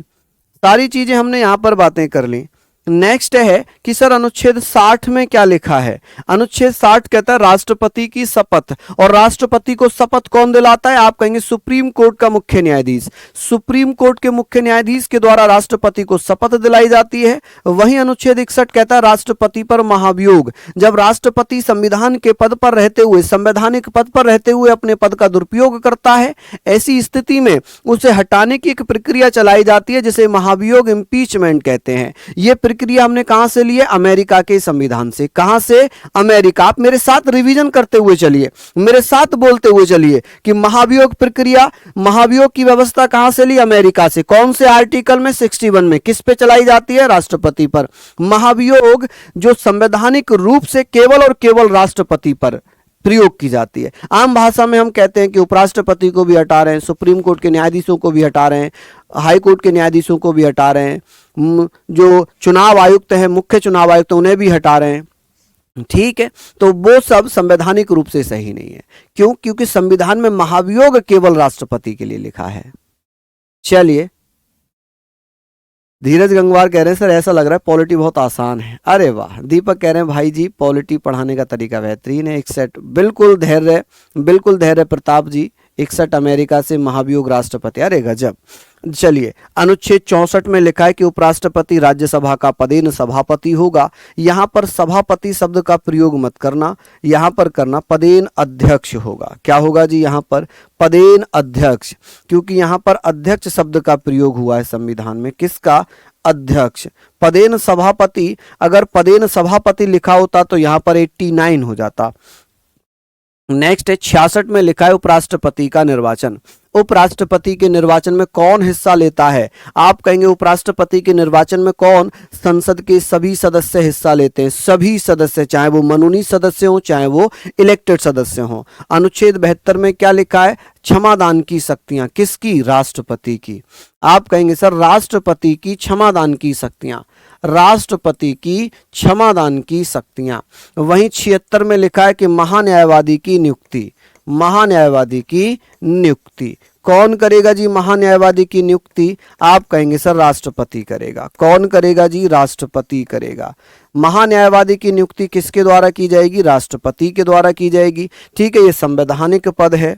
सारी चीजें हमने यहां पर बातें कर ली। नेक्स्ट है कि सर अनुच्छेद 60 में क्या लिखा है? अनुच्छेद 60 कहता है राष्ट्रपति की शपथ, और राष्ट्रपति को शपथ कौन दिलाता है? आप कहेंगे सुप्रीम कोर्ट का मुख्य न्यायाधीश। सुप्रीम कोर्ट के मुख्य न्यायाधीश के द्वारा राष्ट्रपति को शपथ दिलाई जाती है। वहीं अनुच्छेद 61 कहता है राष्ट्रपति पर महाभियोग, जब राष्ट्रपति संविधान के पद पर रहते हुए, संवैधानिक पद पर रहते हुए अपने पद का दुरुपयोग करता है, ऐसी स्थिति में उसे हटाने की एक प्रक्रिया चलाई जाती है जिसे महाभियोग, इंपीचमेंट कहते हैं। यह प्रक्रिया हमने कहां से ली है? अमेरिका के संविधान से। कहां से? अमेरिका। आप मेरे साथ रिवीजन करते हुए चलिए, मेरे साथ बोलते हुए चलिए कि महाभियोग प्रक्रिया, महाभियोग की व्यवस्था कहां से ली? अमेरिका से। कौन से आर्टिकल में? 61 में। किस पे चलाई जाती है? राष्ट्रपति पर। महाभियोग जो संवैधानिक रूप से केवल और केवल राष्ट्रपति पर प्रयोग की जाती है। आम भाषा में हम कहते हैं कि उपराष्ट्रपति को भी हटा रहे हैं, सुप्रीम कोर्ट के न्यायाधीशों को भी हटा रहे हैं, हाई कोर्ट के न्यायाधीशों को भी हटा रहे हैं, जो चुनाव आयुक्त हैं, मुख्य चुनाव आयुक्त, उन्हें भी हटा रहे हैं, ठीक है। तो वो सब संवैधानिक रूप से सही नहीं है। क्यों? क्योंकि संविधान में महाभियोग केवल राष्ट्रपति के लिए लिखा है। चलिए, धीरज गंगवार कह रहे हैं सर ऐसा लग रहा है पॉलिटी बहुत आसान है। अरे वाह। दीपक कह रहे हैं भाई जी पॉलिटी पढ़ाने का तरीका बेहतरीन है। 61 बिल्कुल धैर्य प्रताप जी। 61 अमेरिका से महाभियोग राष्ट्रपति, अरे गजब। चलिए, अनुच्छेद 64 में लिखा है कि उपराष्ट्रपति राज्यसभा का पदेन सभापति होगा। यहां पर सभापति शब्द का प्रयोग मत करना, यहां पर करना पदेन अध्यक्ष होगा। क्या होगा जी? यहां पर पदेन अध्यक्ष, क्योंकि यहां पर अध्यक्ष शब्द का प्रयोग हुआ है संविधान में। किसका? अध्यक्ष। पदेन सभापति, अगर पदेन सभापति लिखा होता तो यहां पर 89 हो जाता। नेक्स्ट है 66 में लिखा है उपराष्ट्रपति का निर्वाचन। उपराष्ट्रपति के निर्वाचन में कौन हिस्सा लेता है? आप कहेंगे उपराष्ट्रपति के निर्वाचन में कौन? संसद के सभी सदस्य हिस्सा लेते हैं। सभी सदस्य, चाहे वो मनोनीत सदस्य हो चाहे वो इलेक्टेड सदस्य हो। अनुच्छेद 72 में क्या लिखा है? क्षमादान की शक्तियां। किसकी? राष्ट्रपति की। आप कहेंगे सर राष्ट्रपति की क्षमादान की शक्तियां, राष्ट्रपति की क्षमादान की शक्तियां। वहीं 76 में लिखा है कि महान्यायवादी की नियुक्ति, महान्यायवादी की नियुक्ति कौन करेगा जी? महान्यायवादी की नियुक्ति आप कहेंगे सर राष्ट्रपति करेगा। कौन करेगा जी? राष्ट्रपति करेगा। महान्यायवादी की नियुक्ति किसके द्वारा की जाएगी? राष्ट्रपति के द्वारा की जाएगी, ठीक है। ये संवैधानिक पद है।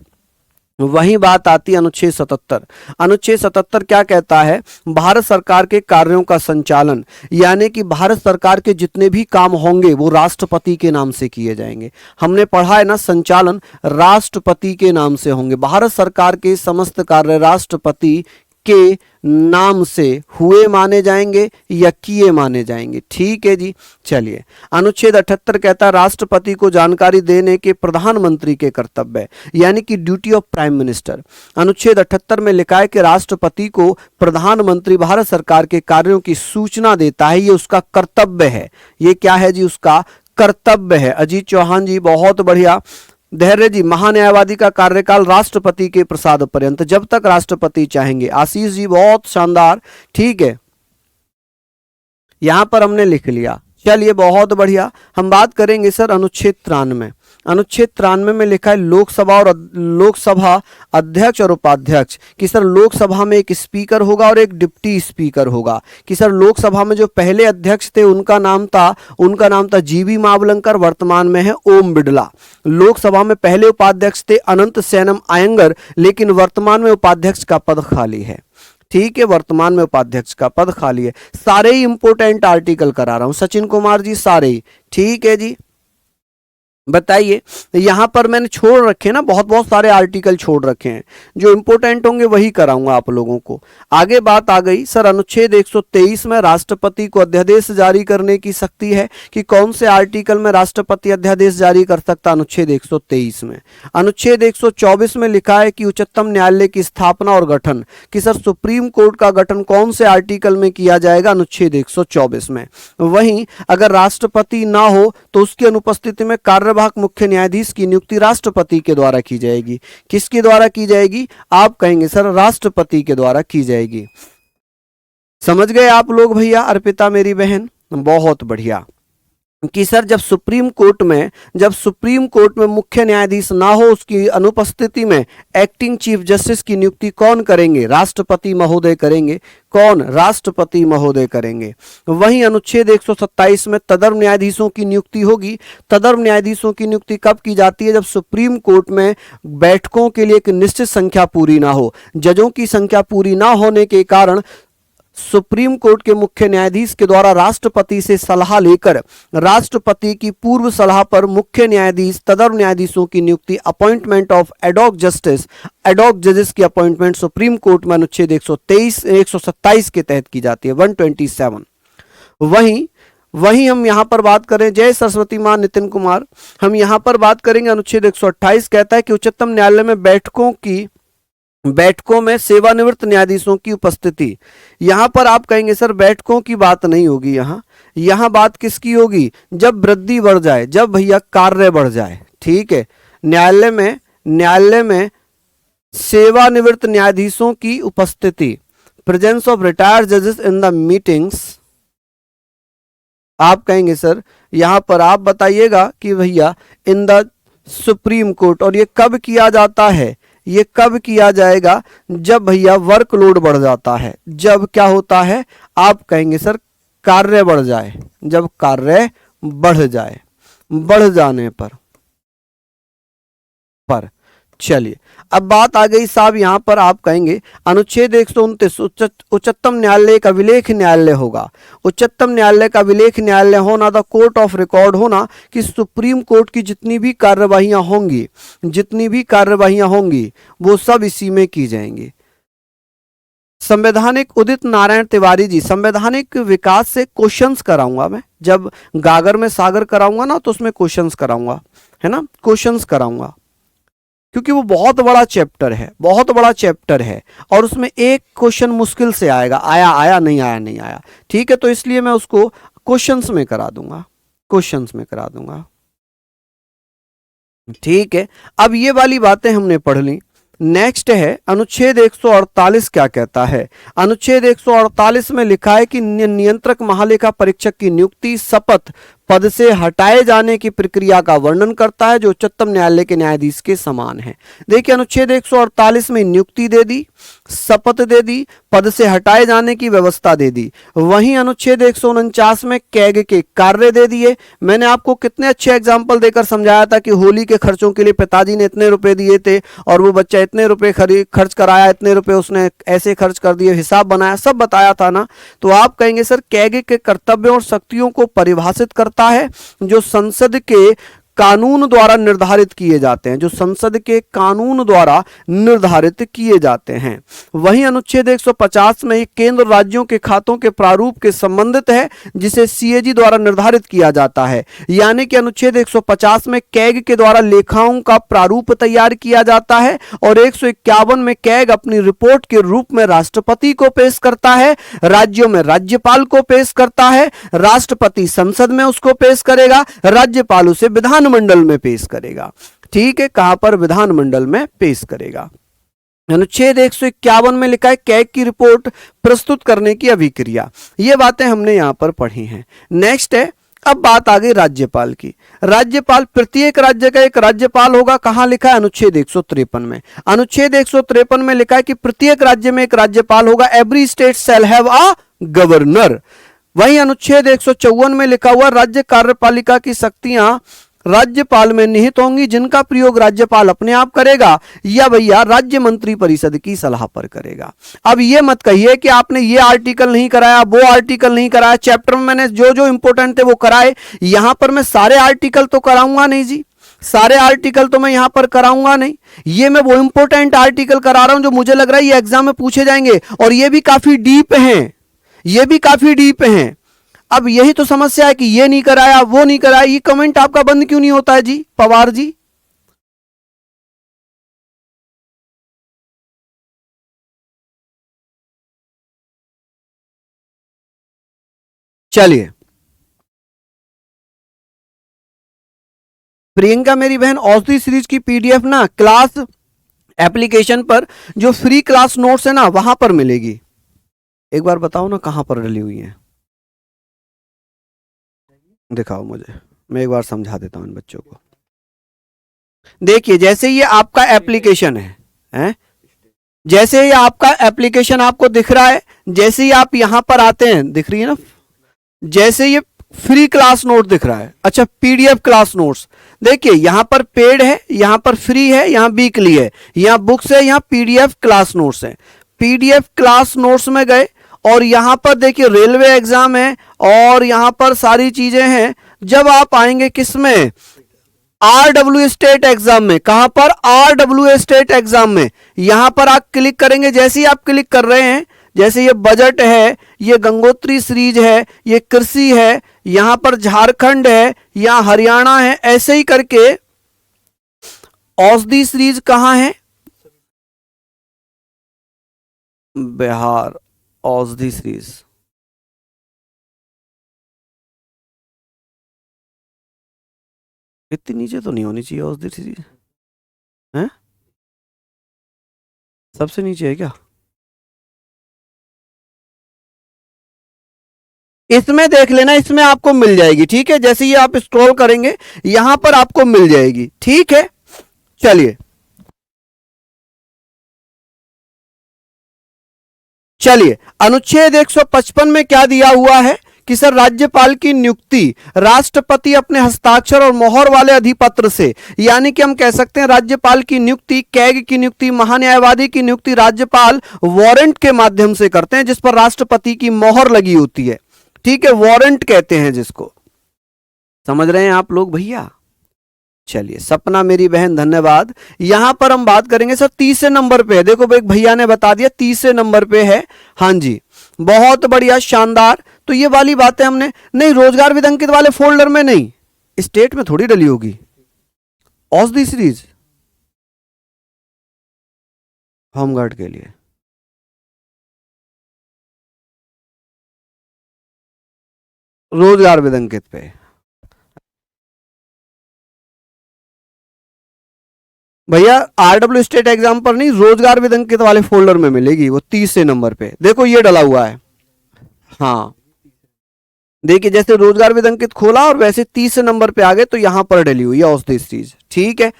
वही बात आती है अनुच्छेद 77। अनुच्छेद 77 क्या कहता है? भारत सरकार के कार्यों का संचालन, यानी कि भारत सरकार के जितने भी काम होंगे वो राष्ट्रपति के नाम से किए जाएंगे। हमने पढ़ा है ना, संचालन राष्ट्रपति के नाम से होंगे। भारत सरकार के समस्त कार्य राष्ट्रपति के नाम से हुए माने जाएंगे या किए माने जाएंगे। ठीक है जी। चलिए, अनुच्छेद 78 कहता है राष्ट्रपति को जानकारी देने के प्रधानमंत्री के कर्तव्य है, यानी कि ड्यूटी ऑफ प्राइम मिनिस्टर। अनुच्छेद 78 में लिखा है कि राष्ट्रपति को प्रधानमंत्री भारत सरकार के कार्यों की सूचना देता है, ये उसका कर्तव्य है। ये क्या है जी? उसका कर्तव्य है। अजीत चौहान जी बहुत बढ़िया। धैर्य जी, महान्यायवादी का कार्यकाल राष्ट्रपति के प्रसाद पर्यंत, जब तक राष्ट्रपति चाहेंगे। आशीष जी बहुत शानदार। ठीक है, यहां पर हमने लिख लिया। चलिए बहुत बढ़िया। हम बात करेंगे सर अनुच्छेद 93। अनुच्छेद 93 में लिखा है लोकसभा अध्यक्ष और उपाध्यक्ष कि सर लोकसभा में एक स्पीकर होगा और एक डिप्टी स्पीकर होगा। कि सर लोकसभा में जो पहले अध्यक्ष थे उनका नाम था जीवी मावलंकर, वर्तमान में है ओम बिड़ला। लोकसभा में पहले उपाध्यक्ष थे अनंत सैनम आयंगर, लेकिन वर्तमान में उपाध्यक्ष का पद खाली है। ठीक है, वर्तमान में उपाध्यक्ष का पद खाली है। सारे ही इंपोर्टेंट आर्टिकल करा रहा हूं सचिन कुमार जी, सारे ही। ठीक है जी, बताइए। यहां पर मैंने छोड़ रखे ना, बहुत सारे आर्टिकल छोड़ रखे हैं, जो इंपोर्टेंट होंगे वही कराऊंगा आप लोगों को। आगे बात आ गई सर अनुच्छेद 123 में राष्ट्रपति को अध्यादेश जारी करने की शक्ति है कि कौन से आर्टिकल में राष्ट्रपति अध्यादेश जारी कर सकता? अनुच्छेद 123 में। अनुच्छेद 124 में लिखा है कि उच्चतम न्यायालय की स्थापना और गठन, कि सर सुप्रीम कोर्ट का गठन कौन से आर्टिकल में किया जाएगा? अनुच्छेद 124 में। वहीं अगर राष्ट्रपति ना हो तो उसकी अनुपस्थिति में कार्यवाहक मुख्य न्यायाधीश की नियुक्ति राष्ट्रपति के द्वारा की जाएगी। किसके द्वारा की जाएगी? आप कहेंगे सर राष्ट्रपति के द्वारा की जाएगी। समझ गए आप लोग भैया, अर्पिता मेरी बहन? बहुत बढ़िया। कि सर जब सुप्रीम कोर्ट में मुख्य न्यायाधीश ना हो, उसकी अनुपस्थिति में एक्टिंग चीफ जस्टिस की नियुक्ति कौन करेंगे? राष्ट्रपति महोदय करेंगे। कौन? राष्ट्रपति महोदय करेंगे। वहीं अनुच्छेद 127 में तदर्व न्यायाधीशों की नियुक्ति होगी। तदर्व न्यायाधीशों की नियुक्ति कब की जाती है? जब सुप्रीम कोर्ट में बैठकों के लिए एक निश्चित संख्या पूरी ना हो। जजों की संख्या पूरी ना होने के कारण सुप्रीम कोर्ट के मुख्य न्यायाधीश के द्वारा राष्ट्रपति से सलाह लेकर राष्ट्रपति की पूर्व सलाह पर मुख्य न्यायाधीश तदर्व न्यायाधीशों की नियुक्ति, अपॉइंटमेंट ऑफ एडॉक जजेस की अपॉइंटमेंट सुप्रीम कोर्ट में अनुच्छेद 127 के तहत की जाती है, 127। वहीं हम यहां पर बात करें, जय सरस्वती मां नितिन कुमार, हम यहां पर बात करेंगे अनुच्छेद 128 कहता है कि उच्चतम न्यायालय में बैठकों में सेवानिवृत्त न्यायाधीशों की उपस्थिति। यहां पर आप कहेंगे सर बैठकों की बात नहीं होगी, यहां बात किसकी होगी? जब वृद्धि बढ़ जाए, जब भैया कार्य बढ़ जाए। ठीक है, न्यायालय में सेवानिवृत्त न्यायाधीशों की उपस्थिति, प्रेजेंस ऑफ रिटायर्ड जजेस इन द मीटिंग्स। आप कहेंगे सर यहां पर आप बताइएगा कि भैया इन द सुप्रीम कोर्ट, और ये कब किया जाता है? ये कब किया जाएगा? जब भैया वर्कलोड बढ़ जाता है। जब क्या होता है? आप कहेंगे सर कार्य बढ़ जाए, जब कार्य बढ़ जाए, बढ़ जाने पर। चलिए अब बात आ गई साहब, यहां पर आप कहेंगे अनुच्छेद 129 उच्चतम न्यायालय का विलेख न्यायालय होगा। उच्चतम न्यायालय का विलेख न्यायालय होना, द कोर्ट ऑफ रिकॉर्ड होना, कि सुप्रीम कोर्ट की जितनी भी कार्यवाहियां होंगी वो सब इसी में की जाएंगी। संवैधानिक उदित नारायण तिवारी जी, संवैधानिक विकास से क्वेश्चंस कराऊंगा मैं, जब गागर में सागर कराऊंगा ना तो उसमें क्वेश्चंस कराऊंगा, है ना, क्वेश्चंस कराऊंगा, क्योंकि वो बहुत बड़ा चैप्टर है और उसमें एक क्वेश्चन मुश्किल से आएगा, आया नहीं आया। ठीक है, तो इसलिए मैं उसको क्वेश्चंस में करा दूंगा। ठीक है, अब ये वाली बातें हमने पढ़ ली। नेक्स्ट है अनुच्छेद 148 क्या कहता है? अनुच्छेद 148 में लिखा है कि नियंत्रक महालेखा परीक्षक की नियुक्ति शपथ पद से हटाए जाने की प्रक्रिया का वर्णन करता है, जो उच्चतम न्यायालय के न्यायाधीश के समान है। देखिए अनुच्छेद 148 में नियुक्ति दे दी, शपथ दे दी, पद से हटाए जाने की व्यवस्था दे दी। वहीं अनुच्छेद 149 में कैग के कार्य दे दिए। मैंने आपको कितने अच्छे एग्जाम्पल देकर समझाया था कि होली के खर्चों के लिए पिताजी ने इतने रुपए दिए थे और वो बच्चा इतने रुपए खर्च कराया, इतने रुपए उसने ऐसे खर्च कर दिए, हिसाब बनाया, सब बताया था ना। तो आप कहेंगे सर कैग के कर्तव्यों और शक्तियों को परिभाषित करता है, जो संसद के कानून द्वारा निर्धारित किए जाते हैं, जो संसद के कानून द्वारा निर्धारित किए जाते हैं। वहीं अनुच्छेद 150 में केंद्र राज्यों के खातों के प्रारूप के संबंधित है, जिसे सीएजी द्वारा निर्धारित किया जाता है। यानी कि अनुच्छेद 150 में कैग के द्वारा लेखाओं का प्रारूप तैयार किया जाता है और 151 में कैग अपनी रिपोर्ट के रूप में राष्ट्रपति को पेश करता है, राज्यों में राज्यपाल को पेश करता है, राष्ट्रपति संसद में उसको पेश करेगा, राज्यपाल उसे विधानमंडल में पेश करेगा। ठीक है, कहां पर? विधानमंडल में पेश करेगा। अनुच्छेद 151 में लिखा है कैग की रिपोर्ट प्रस्तुत करने की अभिक्रिया। ये बातें हमने यहां पर पढ़ी हैं। नेक्स्ट है, अब बात आ गई राज्यपाल की। राज्यपाल, प्रत्येक राज्य का एक राज्यपाल होगा। कहां लिखा है? अनुच्छेद 153 में। अनुच्छेद 153 में लिखा है कि प्रत्येक राज्य में एक राज्यपाल होगा। Every state shall have a governor. वहीं अनुच्छेद 154 में लिखा हुआ राज्य कार्यपालिका की शक्तियां राज्यपाल में निहित होंगी, जिनका प्रयोग राज्यपाल अपने आप करेगा या भैया राज्य मंत्री परिषद की सलाह पर करेगा। अब ये मत कहिए कि आपने ये आर्टिकल नहीं कराया, वो आर्टिकल नहीं कराया, चैप्टर में मैंने जो जो इंपॉर्टेंट थे वो कराए, यहां पर मैं सारे आर्टिकल तो कराऊंगा नहीं जी, सारे आर्टिकल तो मैं यहां पर कराऊंगा नहीं। ये मैं वो इंपॉर्टेंट आर्टिकल करा रहा हूं जो मुझे लग रहा है ये एग्जाम में पूछे जाएंगे, और ये भी काफी डीप हैं, ये भी काफी डीप हैं। अब यही तो समस्या है कि ये नहीं कराया, वो नहीं कराया। ये कमेंट आपका बंद क्यों नहीं होता है जी पवार जी? चलिए, प्रियंका मेरी बहन, औषधि सीरीज की पीडीएफ ना क्लास एप्लीकेशन पर जो फ्री क्लास नोट्स है ना वहां पर मिलेगी। एक बार बताओ ना कहां पर डली हुई है, दिखाओ मुझे, मैं एक बार समझा देता हूं इन बच्चों को। देखिए, जैसे ये आपका एप्लीकेशन है? जैसे ये आपका एप्लीकेशन आपको दिख रहा है, जैसे ही आप यहां पर आते हैं, दिख रही है ना, जैसे ये फ्री क्लास नोट दिख रहा है, अच्छा पीडीएफ क्लास नोट्स, देखिए यहां पर पेड है, यहां पर फ्री है, यहां वीकली है, यहां बुक्स है, यहां पीडीएफ क्लास नोट्स है। पीडीएफ क्लास नोट्स में गए और यहां पर देखिए रेलवे एग्जाम है और यहां पर सारी चीजें हैं। जब आप आएंगे किसमें? आरडब्ल्यू स्टेट एग्जाम में। कहां पर? आरडब्ल्यू स्टेट एग्जाम में। यहां पर आप क्लिक करेंगे, जैसे ही आप क्लिक कर रहे हैं, जैसे ये बजट है, ये गंगोत्री सीरीज है, ये कृषि है, यहां पर झारखंड है, यहां हरियाणा है, ऐसे ही करके औषधि सीरीज कहां है? बिहार औषधि सीरीज। इतनी नीचे तो नहीं होनी चाहिए औषधि सीरीज, हैं? सबसे नीचे है क्या? इसमें देख लेना, इसमें आपको मिल जाएगी। ठीक है, जैसे ही आप स्क्रॉल करेंगे यहां पर आपको मिल जाएगी। ठीक है, चलिए चलिए, अनुच्छेद 155 में क्या दिया हुआ है कि सर राज्यपाल की नियुक्ति राष्ट्रपति अपने हस्ताक्षर और मोहर वाले अधिपत्र से, यानी कि हम कह सकते हैं राज्यपाल की नियुक्ति, कैग की नियुक्ति, महान्यायवादी की नियुक्ति राज्यपाल वारंट के माध्यम से करते हैं, जिस पर राष्ट्रपति की मोहर लगी होती है। ठीक है, वारंट कहते हैं जिसको। समझ रहे हैं आप लोग भैया? चलिए, सपना मेरी बहन धन्यवाद। यहां पर हम बात करेंगे सर तीसरे नंबर पे है। देखो एक भैया ने बता दिया तीसरे नंबर पे है। हाँ जी, बहुत बढ़िया, शानदार। तो ये वाली बातें हमने नहीं, रोजगार विदंकित वाले फोल्डर में नहीं, स्टेट में थोड़ी डली होगी औषधि सीरीज होमगार्ड के लिए। रोजगार विदंकित पे भैया आरडब्ल्यू स्टेट एग्जाम पर नहीं, रोजगार विदंकित वाले फोल्डर में मिलेगी, वो तीसरे नंबर पे। देखो ये डला हुआ है। हाँ देखिए, जैसे रोजगार विदंकित खोला और वैसे तीसरे नंबर पे आ गए, तो यहां पर डली हुई है औषधि सीरीज। ठीक है,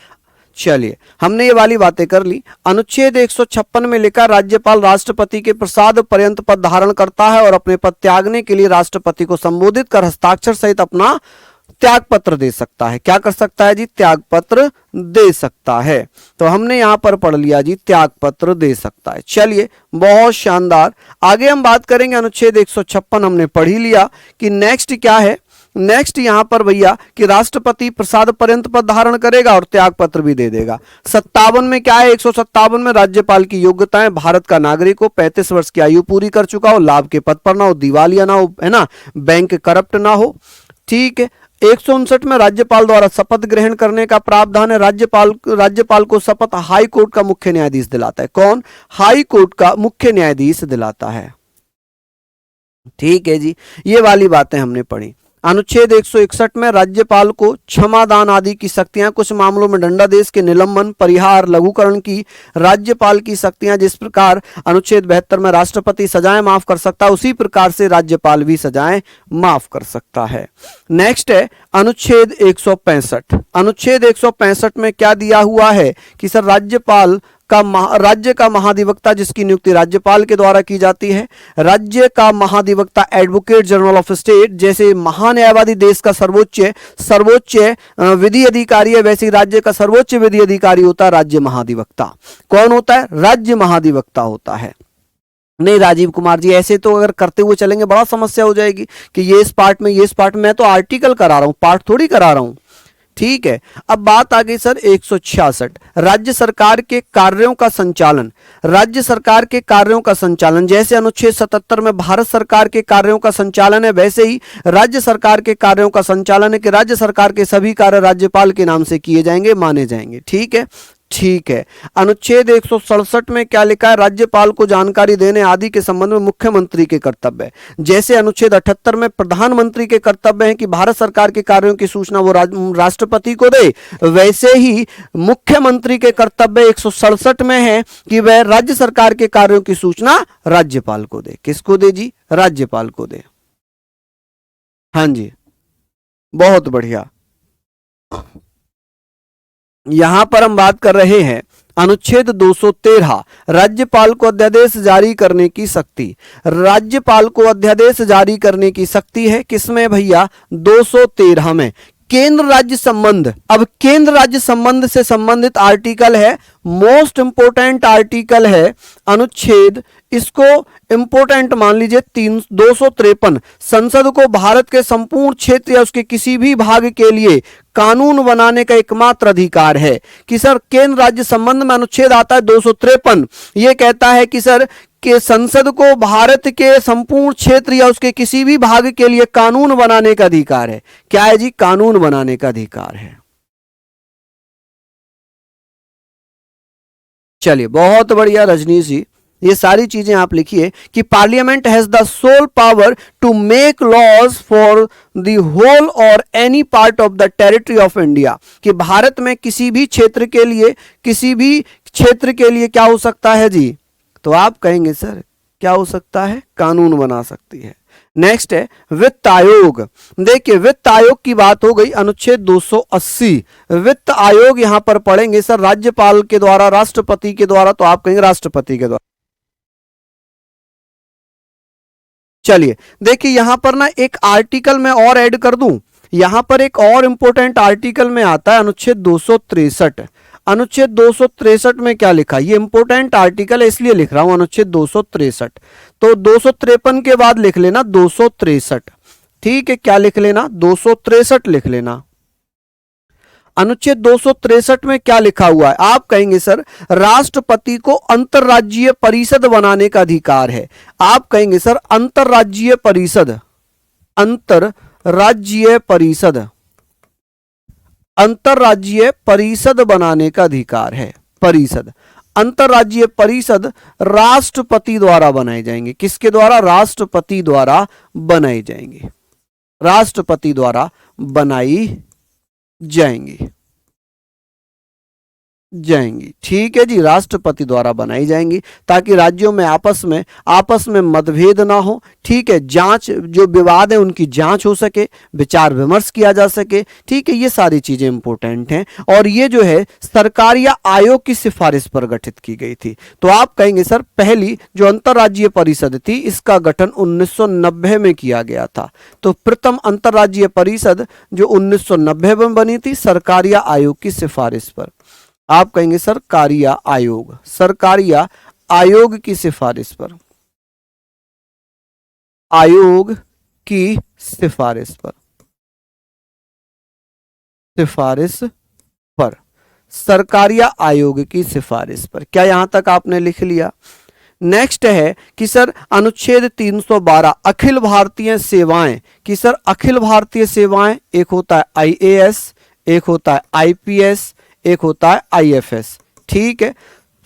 चलिए हमने ये वाली बातें कर ली। अनुच्छेद 156 में लिखा राज्यपाल राष्ट्रपति के प्रसाद पर्यंत पद धारण करता है और अपने पद त्यागने के लिए राष्ट्रपति को संबोधित कर हस्ताक्षर सहित अपना त्याग पत्र दे सकता है। क्या कर सकता है जी? त्याग पत्र दे सकता है। तो हमने यहां पर पढ़ लिया जी, त्याग पत्र दे सकता है। चलिए, बहुत शानदार। आगे हम बात करेंगे अनुच्छेद 156 हमने पढ़ ही लिया कि नेक्स्ट क्या है। नेक्स्ट यहां पर भैया कि राष्ट्रपति प्रसाद पर्यंत पद धारण करेगा और त्याग पत्र भी दे देगा। 57 में क्या है, 157 में राज्यपाल की योग्यताएं, भारत का नागरिक हो, 35 वर्ष की आयु पूरी कर चुका हो, लाभ के पद पर ना हो, दिवालिया ना हो, है ना, बैंक करप्ट ना हो। ठीक है। 159 में राज्यपाल द्वारा शपथ ग्रहण करने का प्रावधान है। राज्यपाल को शपथ हाई कोर्ट का मुख्य न्यायाधीश दिलाता है। कौन? हाई कोर्ट का मुख्य न्यायाधीश दिलाता है। ठीक है जी, ये वाली बातें हमने पढ़ी। अनुच्छेद 161 में राज्यपाल को क्षमादान आदि की शक्तियां, कुछ मामलों में दंडादेश के निलंबन, परिहार, लघुकरण की राज्यपाल की शक्तियां, जिस प्रकार अनुच्छेद 72 में राष्ट्रपति सजाएं माफ कर सकता है, उसी प्रकार से राज्यपाल भी सजाएं माफ कर सकता है। नेक्स्ट है अनुच्छेद 165। अनुच्छेद 165 में क्या दिया हुआ है कि सर राज्य का महाधिवक्ता जिसकी नियुक्ति राज्यपाल के द्वारा की जाती है। राज्य का महाधिवक्ता एडवोकेट जनरल ऑफ स्टेट, जैसे महान्यायवादी देश का सर्वोच्च विधि अधिकारी है, वैसे राज्य का सर्वोच्च विधि अधिकारी होता है राज्य महाधिवक्ता। कौन होता है? राज्य महाधिवक्ता होता है। नहीं राजीव कुमार जी, ऐसे तो अगर करते हुए चलेंगे बड़ा समस्या हो जाएगी कि ये इस पार्ट में मैं तो आर्टिकल करा रहा हूं, पार्ट थोड़ी करा रहा हूं। ठीक है। अब बात आ गई सर 166, राज्य सरकार के कार्यों का संचालन। राज्य सरकार के कार्यों का संचालन, जैसे अनुच्छेद 77 में भारत सरकार के कार्यों का संचालन है, वैसे ही राज्य सरकार के कार्यों का संचालन है कि राज्य सरकार के सभी कार्य राज्यपाल के नाम से किए जाएंगे, माने जाएंगे। ठीक है। ठीक है। अनुच्छेद 167 में क्या लिखा है? राज्यपाल को जानकारी देने आदि के संबंध में मुख्यमंत्री के कर्तव्य है। जैसे अनुच्छेद 78 में प्रधानमंत्री के कर्तव्य है कि भारत सरकार के कार्यों की सूचना वो राष्ट्रपति को दे, वैसे ही मुख्यमंत्री के कर्तव्य 167 में है कि वह राज्य सरकार के कार्यों की सूचना राज्यपाल को दे। किसको दे जी? राज्यपाल को दे। हाँ जी, बहुत बढ़िया। यहां पर हम बात कर रहे हैं अनुच्छेद 213, राज्यपाल को अध्यादेश जारी करने की शक्ति। राज्यपाल को अध्यादेश जारी करने की शक्ति है किसमें भैया? 213 में। केंद्र राज्य संबंध, अब केंद्र राज्य संबंध से संबंधित आर्टिकल है, मोस्ट इंपोर्टेंट आर्टिकल है अनुच्छेद, इसको इंपोर्टेंट मान लीजिए 253। संसद को भारत के संपूर्ण क्षेत्र या उसके किसी भी भाग के लिए कानून बनाने का एकमात्र अधिकार है। कि सर केंद्र राज्य संबंध में अनुच्छेद आता है 253, यह कहता है कि सर कि संसद को भारत के संपूर्ण क्षेत्र या उसके किसी भी भाग के लिए कानून बनाने का अधिकार है। क्या है जी? कानून बनाने का अधिकार है। चलिए, बहुत बढ़िया रजनीश जी, ये सारी चीजें आप लिखिए कि parliament has the sole power to make laws for the whole और any part of the territory of India. कि भारत में किसी भी क्षेत्र के लिए क्या हो सकता है जी? तो आप कहेंगे सर क्या हो सकता है? कानून बना सकती है। नेक्स्ट है वित्त आयोग। देखिए वित्त आयोग की बात हो गई, अनुच्छेद 280। वित्त आयोग यहां पर पढ़ेंगे सर राज्यपाल के द्वारा, राष्ट्रपति के द्वारा, तो आप कहेंगे राष्ट्रपति के द्वारा। चलिए देखिए यहां पर ना एक आर्टिकल मैं और ऐड कर दूं, यहां पर एक और इंपॉर्टेंट आर्टिकल में आता है अनुच्छेद 263। अनुच्छेद 263 में क्या लिखा? ये इंपॉर्टेंट आर्टिकल है इसलिए लिख रहा हूं अनुच्छेद 263। तो 253 के बाद लिख लेना 263। ठीक है, क्या लिख लेना? 263 लिख लेना। अनुच्छेद 263 में क्या लिखा हुआ है? आप कहेंगे सर राष्ट्रपति को अंतरराज्यीय परिषद बनाने का अधिकार है। आप कहेंगे सर अंतरराज्यीय परिषद, अंतरराज्यीय परिषद बनाने का अधिकार है। परिषद, अंतरराज्यीय परिषद राष्ट्रपति द्वारा बनाए जाएंगे। किसके द्वारा? राष्ट्रपति द्वारा बनाए जाएंगे। राष्ट्रपति द्वारा बनाई जाएंगी। ठीक है जी, राष्ट्रपति द्वारा बनाई जाएंगी ताकि राज्यों में आपस में मतभेद ना हो। ठीक है, जांच, जो विवाद है उनकी जांच हो सके, विचार विमर्श किया जा सके। ठीक है, ये सारी चीजें इंपॉर्टेंट हैं और ये जो है सरकार या आयोग की सिफारिश पर गठित की गई थी। तो आप कहेंगे सर पहली जो अंतरराज्यीय परिषद थी इसका गठन 1990 में किया गया था। तो प्रथम अंतरराज्यीय परिषद जो 1990 में बनी थी सरकार या आयोग की सिफारिश पर। आप कहेंगे सरकारिया आयोग, सरकारिया आयोग की सिफारिश पर, आयोग की सिफारिश पर। सिफारिश पर, सरकार या आयोग की सिफारिश पर। क्या यहां तक आपने लिख लिया? नेक्स्ट है कि सर अनुच्छेद 312 अखिल भारतीय सेवाएं, कि सर अखिल भारतीय सेवाएं एक होता है आईएएस, एक होता है आईपीएस, एक होता है आईएफएस। ठीक है,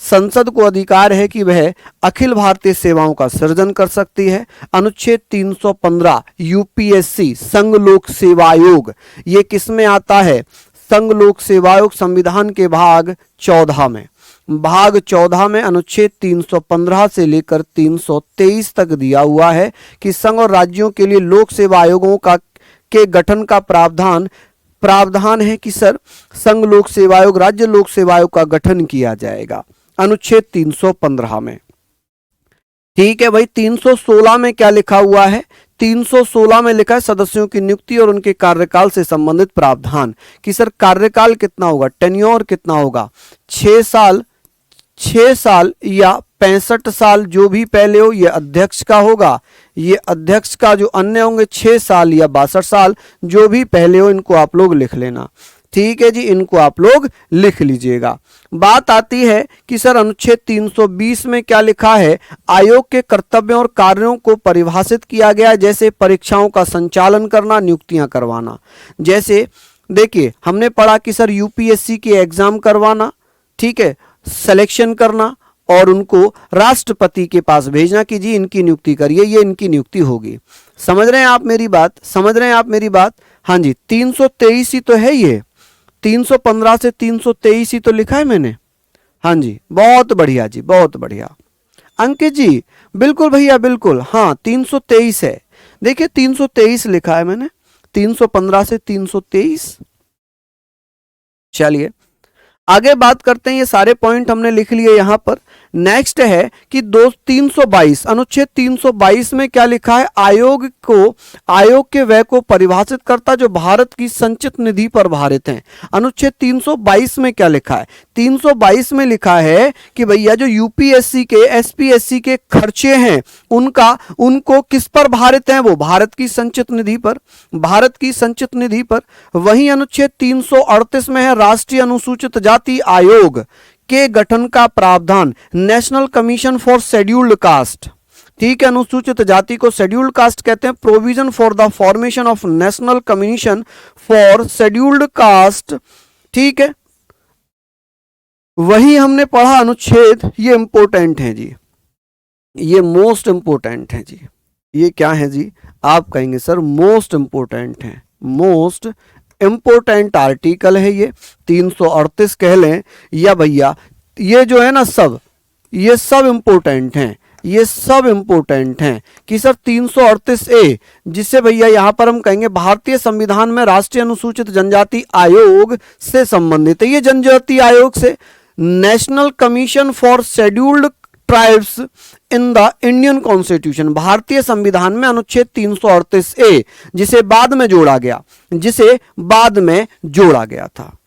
संसद को अधिकार है कि वह अखिल भारतीय सेवाओं का सृजन कर सकती है। अनुच्छेद 315 यूपीएससी संघ लोक सेवा आयोग, ये किस में आता है? संघ लोक सेवा आयोग संविधान के भाग 14 में, भाग 14 में अनुच्छेद 315 से लेकर 323 तक दिया हुआ है कि संघ और राज्यों के लिए लोक सेवा आयोगों का के गठन का प्रावधान है कि सर संघ लोक सेवा आयोग, राज्य लोक सेवा आयोग का गठन किया जाएगा अनुच्छेद 315 में। ठीक है भाई, 316 में क्या लिखा हुआ है? 316 में लिखा है सदस्यों की नियुक्ति और उनके कार्यकाल से संबंधित प्रावधान, कि सर कार्यकाल कितना होगा, टेन्योर कितना होगा, 6 साल या 65 साल, जो भी पहले हो ये अध्यक्ष का होगा, ये अध्यक्ष का जो अन्य होंगे 6 साल या 62 साल, जो भी पहले हो इनको आप लोग लिख लेना। ठीक है जी, इनको आप लोग लिख लीजिएगा। बात आती है कि सर अनुच्छेद 320 में क्या लिखा है? आयोग के कर्तव्यों और कार्यों को परिभाषित किया गया, जैसे परीक्षाओं का संचालन करना, नियुक्तियां करवाना। जैसे देखिए हमने पढ़ा कि सर यूपीएससी के एग्जाम करवाना, ठीक है, सिलेक्शन करना और उनको राष्ट्रपति के पास भेजना कि जी इनकी नियुक्ति करिए, ये इनकी नियुक्ति होगी। समझ रहे हैं आप मेरी बात? समझ रहे हैं आप मेरी बात? हाँ जी, 323 ही तो है ये, 315 से 323 ही तो लिखा है मैंने। हाँ जी, बहुत बढ़िया जी, बहुत बढ़िया अंकित जी, बिल्कुल भैया बिल्कुल, हाँ 323 है। देखिए 323 लिखा है मैंने, 315 से 323। चलिए आगे बात करते हैं, ये सारे पॉइंट हमने लिख लिए यहां पर। नेक्स्ट है कि 322 अनुच्छेद 322 में क्या लिखा है? आयोग के व्यय को परिभाषित करता जो भारत की संचित निधि पर भारित हैं। अनुच्छेद 322 में क्या लिखा है? 322 में लिखा है कि भैया जो यूपीएससी के एसपीएससी के खर्चे हैं उनको किस पर भारित हैं? वो भारत की संचित निधि पर, भारत की संचित निधि पर। वहीं अनुच्छेद 338 में है राष्ट्रीय अनुसूचित जाति आयोग के गठन का प्रावधान, national commission for scheduled caste. ठीक है, अनुसूचित जाति को शेड्यूल्ड कास्ट कहते हैं। Provision for the formation of national commission for scheduled caste. ठीक है, वही हमने पढ़ा अनुच्छेद, ये इंपॉर्टेंट है जी, ये मोस्ट इंपॉर्टेंट है जी। ये क्या है जी? आप कहेंगे सर मोस्ट इंपॉर्टेंट है, मोस्ट इंपोर्टेंट आर्टिकल है ये, 338 कह लें या भैया ये जो है ना सब, ये सब इंपोर्टेंट हैं, ये सब इंपोर्टेंट हैं कि सर 338A, जिसे भैया यहां पर हम कहेंगे भारतीय संविधान में राष्ट्रीय अनुसूचित जनजाति आयोग से संबंधित है। ये जनजाति आयोग से national commission for scheduled tribes in the Indian constitution, भारतीय संविधान में अनुच्छेद 338A, जिसे बाद में जोड़ा गया था।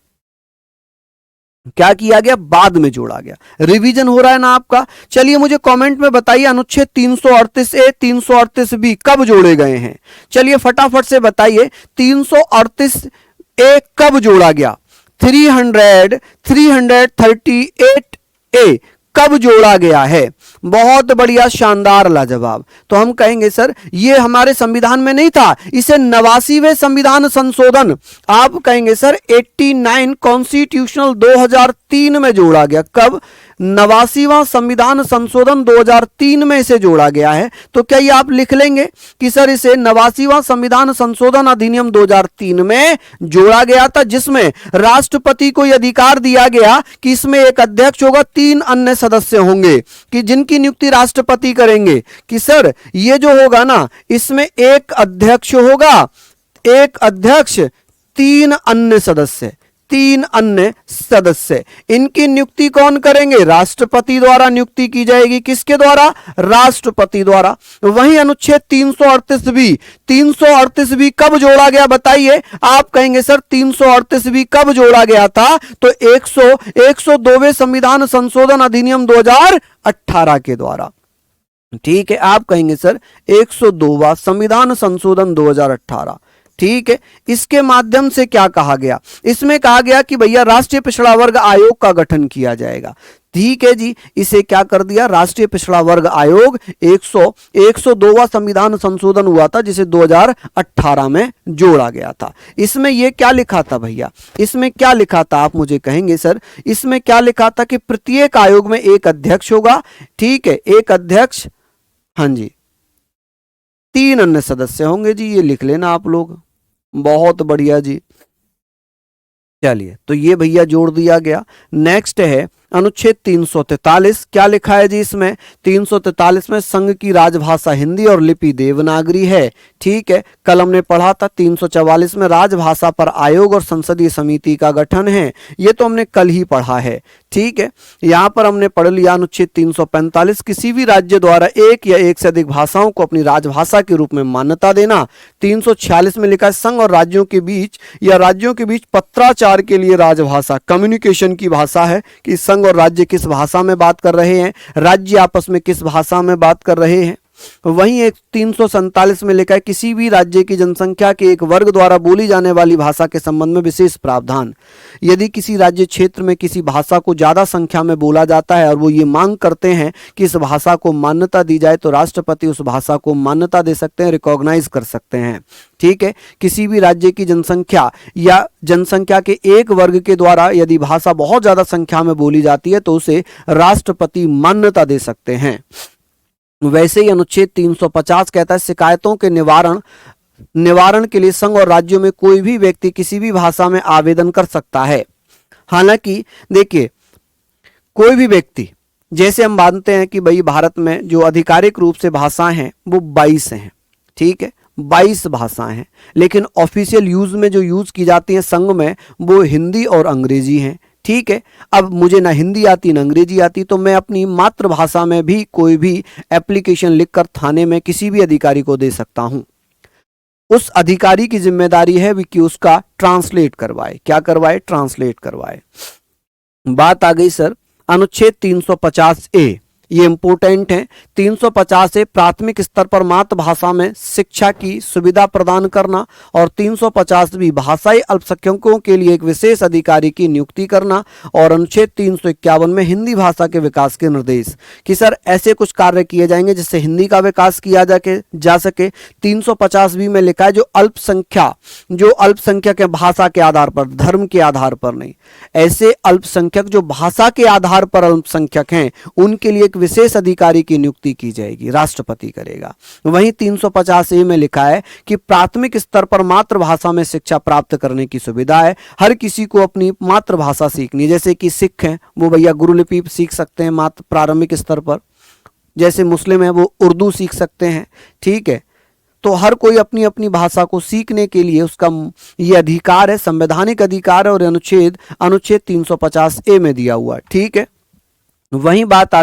क्या किया गया? बाद में जोड़ा गया। रिवीजन हो रहा है ना आपका? चलिए मुझे कमेंट में बताइए अनुच्छेद 338A 338B कब जोड़े गए हैं? चलिए फटाफट से बताइए 338A कब जोड़ा गया? 338A कब जोड़ा गया है? बहुत बढ़िया, शानदार, लाजवाब। तो हम कहेंगे सर ये हमारे संविधान में नहीं था, इसे 89वें संविधान संशोधन, आप कहेंगे सर 89 कॉन्स्टिट्यूशनल 2003 में जोड़ा गया। कब? 89वां संविधान संशोधन 2003 में इसे जोड़ा गया है। तो क्या ये आप लिख लेंगे कि सर इसे 89वां संविधान संशोधन अधिनियम 2003 में जोड़ा गया था, जिसमें राष्ट्रपति को यह अधिकार दिया गया कि इसमें एक अध्यक्ष होगा, 3 अन्य सदस्य होंगे कि जिनकी नियुक्ति राष्ट्रपति करेंगे। कि सर ये जो होगा ना, इसमें एक अध्यक्ष होगा, एक अध्यक्ष, 3 अन्य सदस्य, 3 अन्य सदस्य। इनकी नियुक्ति कौन करेंगे? राष्ट्रपति द्वारा नियुक्ति की जाएगी। किसके द्वारा? राष्ट्रपति द्वारा। वहीं अनुच्छेद 338B कब जोड़ा गया बताइए? आप कहेंगे सर 338B कब जोड़ा गया था? तो 102वें संविधान संशोधन अधिनियम 2018 के द्वारा। ठीक है, आप कहेंगे सर 102वां संविधान संशोधन 2018, ठीक है, इसके माध्यम से क्या कहा गया, इसमें कहा गया कि भैया राष्ट्रीय पिछड़ा वर्ग आयोग का गठन किया जाएगा। ठीक है जी, इसे क्या कर दिया, राष्ट्रीय पिछड़ा वर्ग आयोग। 102वां संविधान संशोधन हुआ था जिसे 2018 में जोड़ा गया था। इसमें यह क्या लिखा था भैया, इसमें क्या लिखा था, आप मुझे कहेंगे सर इसमें क्या लिखा था कि प्रत्येक आयोग में एक अध्यक्ष होगा। ठीक है, एक अध्यक्ष, हाँ जी, 3 अन्य सदस्य होंगे जी, ये लिख लेना आप लोग, बहुत बढ़िया जी। चलिए, तो ये भैया जोड़ दिया गया। नेक्स्ट है अनुच्छेद 343, क्या लिखा है जी इसमें, 343 में संघ की राजभाषा हिंदी और लिपि देवनागरी है। ठीक है, कल हमने पढ़ा था 344 में राजभाषा पर आयोग और संसदीय समिति का गठन है, ये तो हमने कल ही पढ़ा है। ठीक है, यहां पर हमने पढ़ लिया अनुच्छेद 345, किसी भी राज्य द्वारा एक या एक से अधिक भाषाओं को अपनी राजभाषा के रूप में मान्यता देना। 346 में लिखा है संघ और राज्यों के बीच या राज्यों के बीच पत्राचार के लिए राजभाषा कम्युनिकेशन की भाषा है कि संघ और राज्य किस भाषा में बात कर रहे हैं, राज्य आपस में किस भाषा में बात कर रहे हैं। वहीं एक 347 में लिखा है किसी भी राज्य की जनसंख्या के एक वर्ग द्वारा बोली जाने वाली भाषा के संबंध में विशेष प्रावधान। यदि किसी राज्य क्षेत्र में किसी भाषा को ज्यादा संख्या में बोला जाता है और वो ये मांग करते हैं कि इस भाषा को मान्यता दी जाए तो राष्ट्रपति उस भाषा को मान्यता दे सकते हैं, रिकॉग्नाइज कर सकते हैं। ठीक है, किसी भी राज्य की जनसंख्या या जनसंख्या के एक वर्ग के द्वारा यदि भाषा बहुत ज्यादा संख्या में बोली जाती है तो उसे राष्ट्रपति मान्यता दे सकते हैं। वैसे ही अनुच्छेद 350 कहता है शिकायतों के निवारण के लिए संघ और राज्यों में कोई भी व्यक्ति किसी भी भाषा में आवेदन कर सकता है। हालांकि देखिए, कोई भी व्यक्ति, जैसे हम मानते हैं कि भाई भारत में जो आधिकारिक रूप से भाषाएं हैं वो 22 हैं। ठीक है, 22 भाषाएं हैं, लेकिन ऑफिशियल यूज में जो यूज की जाती हैं संघ में वो हिंदी और अंग्रेजी हैं। ठीक है, अब मुझे ना हिंदी आती ना अंग्रेजी आती, तो मैं अपनी मातृभाषा में भी कोई भी एप्लीकेशन लिखकर थाने में किसी भी अधिकारी को दे सकता हूं। उस अधिकारी की जिम्मेदारी है कि उसका ट्रांसलेट करवाए। क्या करवाए, ट्रांसलेट करवाए। बात आ गई सर अनुच्छेद 350A, ये इंपोर्टेंट है। 350 ए प्राथमिक स्तर पर मातृभाषा में शिक्षा की सुविधा प्रदान करना और 350 भी भाषाई अल्पसंख्यकों के लिए एक विशेष अधिकारी की नियुक्ति करना और अनुच्छेद 351 में हिंदी भाषा के विकास के निर्देश कि सर ऐसे कुछ कार्य किए जाएंगे जिससे हिंदी का विकास किया जा सके। 350 भी में लिखा है जो अल्पसंख्यक है भाषा के आधार पर, धर्म के आधार पर नहीं, ऐसे अल्पसंख्यक जो भाषा के आधार पर अल्पसंख्यक हैं उनके लिए विशेष अधिकारी की नियुक्ति की जाएगी, राष्ट्रपति करेगा। वहीं 350A में लिखा है कि प्राथमिक स्तर पर मातृभाषा में शिक्षा प्राप्त करने की सुविधा है। हर किसी को अपनी मातृभाषा सीखनी, जैसे कि सिख हैं वो भैया गुरुलिपि सीख सकते हैं मात्र प्रारंभिक स्तर पर, जैसे मुस्लिम है वो उर्दू सीख सकते हैं। ठीक है, तो हर कोई अपनी अपनी भाषा को सीखने के लिए उसका ये अधिकार है, संवैधानिक अधिकार है और अनुच्छेद 350A में दिया हुआ है। ठीक है, वही बात आ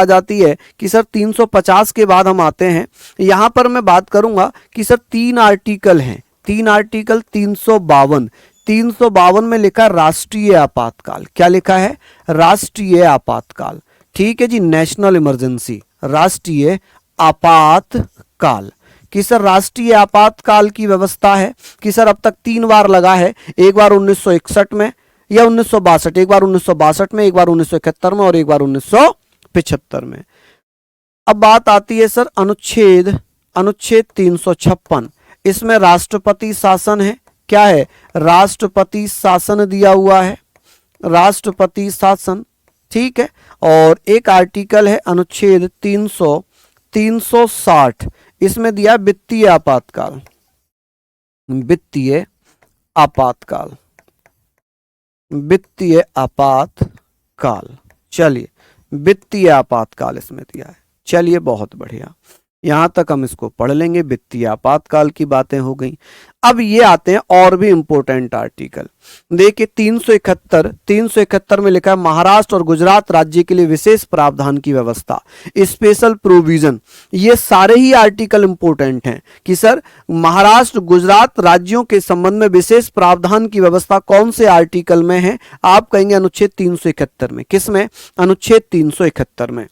जाती है कि सर 350 के बाद हम आते हैं, यहां पर मैं बात करूंगा कि सर 3 आर्टिकल हैं, 3 आर्टिकल 352 में लिखा राष्ट्रीय आपातकाल। क्या लिखा है, राष्ट्रीय आपातकाल। ठीक है जी, नेशनल इमरजेंसी, राष्ट्रीय आपातकाल कि सर राष्ट्रीय आपातकाल की व्यवस्था है कि सर अब तक 3 बार लगा है, एक बार 1961 में या 1962, एक बार 1962 में, एक बार 1971 में और एक बार 1975 में। अब बात आती है सर अनुच्छेद 356, इसमें राष्ट्रपति शासन है। क्या है, राष्ट्रपति शासन दिया हुआ है, राष्ट्रपति शासन। ठीक है, और एक आर्टिकल है अनुच्छेद 360, इसमें दिया वित्तीय आपातकाल, वित्तीय आपातकाल, वित्तीय आपातकाल। चलिए, वित्तीय आपातकाल इसमें दिया है। चलिए, बहुत बढ़िया, यहां तक हम इसको पढ़ लेंगे। वित्तीय आपातकाल की बातें हो गई। अब ये आते हैं और भी इंपॉर्टेंट आर्टिकल। देखिए 371 में लिखा है महाराष्ट्र और गुजरात राज्य के लिए विशेष प्रावधान की व्यवस्था, स्पेशल प्रोविजन। ये सारे ही आर्टिकल इंपॉर्टेंट हैं कि सर महाराष्ट्र गुजरात राज्यों के संबंध में विशेष प्रावधान की व्यवस्था कौन से आर्टिकल में है, आप कहेंगे अनुच्छेद 371 में। किस में, अनुच्छेद 371 में।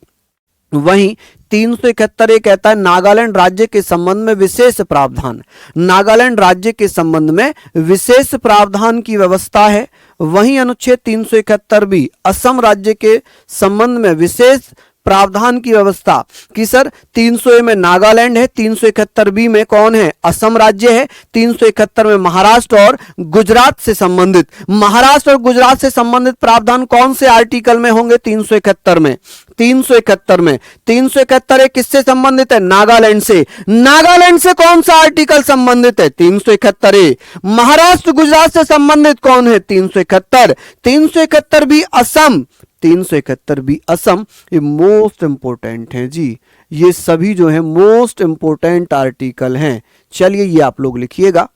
वहीं 371 ये कहता है नागालैंड राज्य के संबंध में विशेष प्रावधान। नागालैंड राज्य के संबंध में विशेष प्रावधान की व्यवस्था है। वहीं अनुच्छेद 371 भी असम राज्य के संबंध में विशेष प्रावधान की व्यवस्था कि सर 300 में नागालैंड है, 371 बी में कौन है, असम राज्य है, 371 में महाराष्ट्र और गुजरात से संबंधित, महाराष्ट्र और गुजरात से संबंधित प्रावधान कौन से आर्टिकल में होंगे, 371 में। 371 में 371 किससे संबंधित है, नागालैंड से। नागालैंड से कौन सा आर्टिकल संबंधित है, 371 महाराष्ट्र गुजरात से संबंधित कौन है, 371 371 भी असम, 371 भी असम। ये मोस्ट इंपोर्टेंट है जी, ये सभी जो है मोस्ट इंपोर्टेंट आर्टिकल हैं। चलिए ये आप लोग लिखिएगा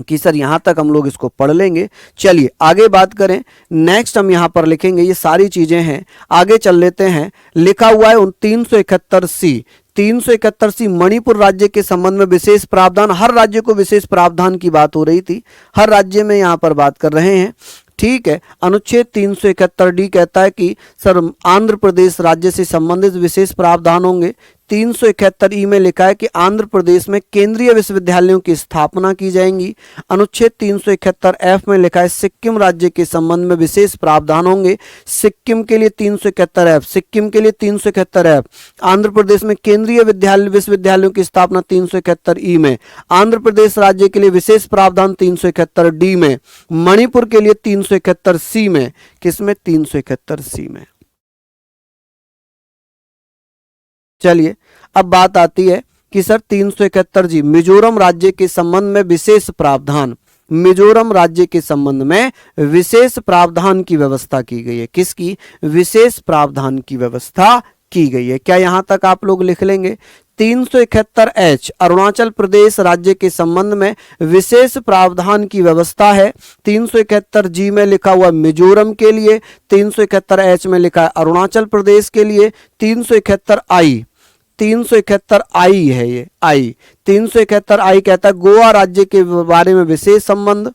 कि सर यहां तक हम लोग इसको पढ़ लेंगे। चलिए आगे बात करें, नेक्स्ट हम यहां पर लिखेंगे, ये सारी चीजें हैं, आगे चल लेते हैं। लिखा हुआ है 371C, 371C मणिपुर राज्य के संबंध में विशेष प्रावधान। हर राज्य को विशेष प्रावधान की बात हो रही थी, हर राज्य में यहां पर बात कर रहे हैं, ठीक है। अनुच्छेद 371D कहता है कि सर आंध्र प्रदेश राज्य से संबंधित विशेष प्रावधान होंगे। 371E में लिखा है कि आंध्र प्रदेश में केंद्रीय विश्वविद्यालयों की स्थापना की जाएंगी। अनुच्छेद 371F में लिखा है सिक्किम राज्य के संबंध में विशेष प्रावधान होंगे। सिक्किम के लिए 371F, सिक्किम के लिए 371F। आंध्र प्रदेश में केंद्रीय विश्वविद्यालयों की स्थापना 371E में। आंध्र प्रदेश राज्य के लिए विशेष प्रावधान 371D में। मणिपुर के लिए 371C में। किसमें, 371C में। चलिए अब बात आती है कि सर 371 जी मिजोरम राज्य के संबंध में विशेष प्रावधान। मिजोरम राज्य के संबंध में विशेष प्रावधान की व्यवस्था की गई है। किसकी, विशेष प्रावधान की व्यवस्था की गई है। क्या यहां तक आप लोग लिख लेंगे। 371H अरुणाचल प्रदेश राज्य के संबंध में विशेष प्रावधान की व्यवस्था है। 371G में लिखा हुआ मिजोरम के लिए, 371H में लिखा है अरुणाचल प्रदेश के लिए। 371I है ये आई, 371I कहता है गोवा राज्य के बारे में विशेष संबंध,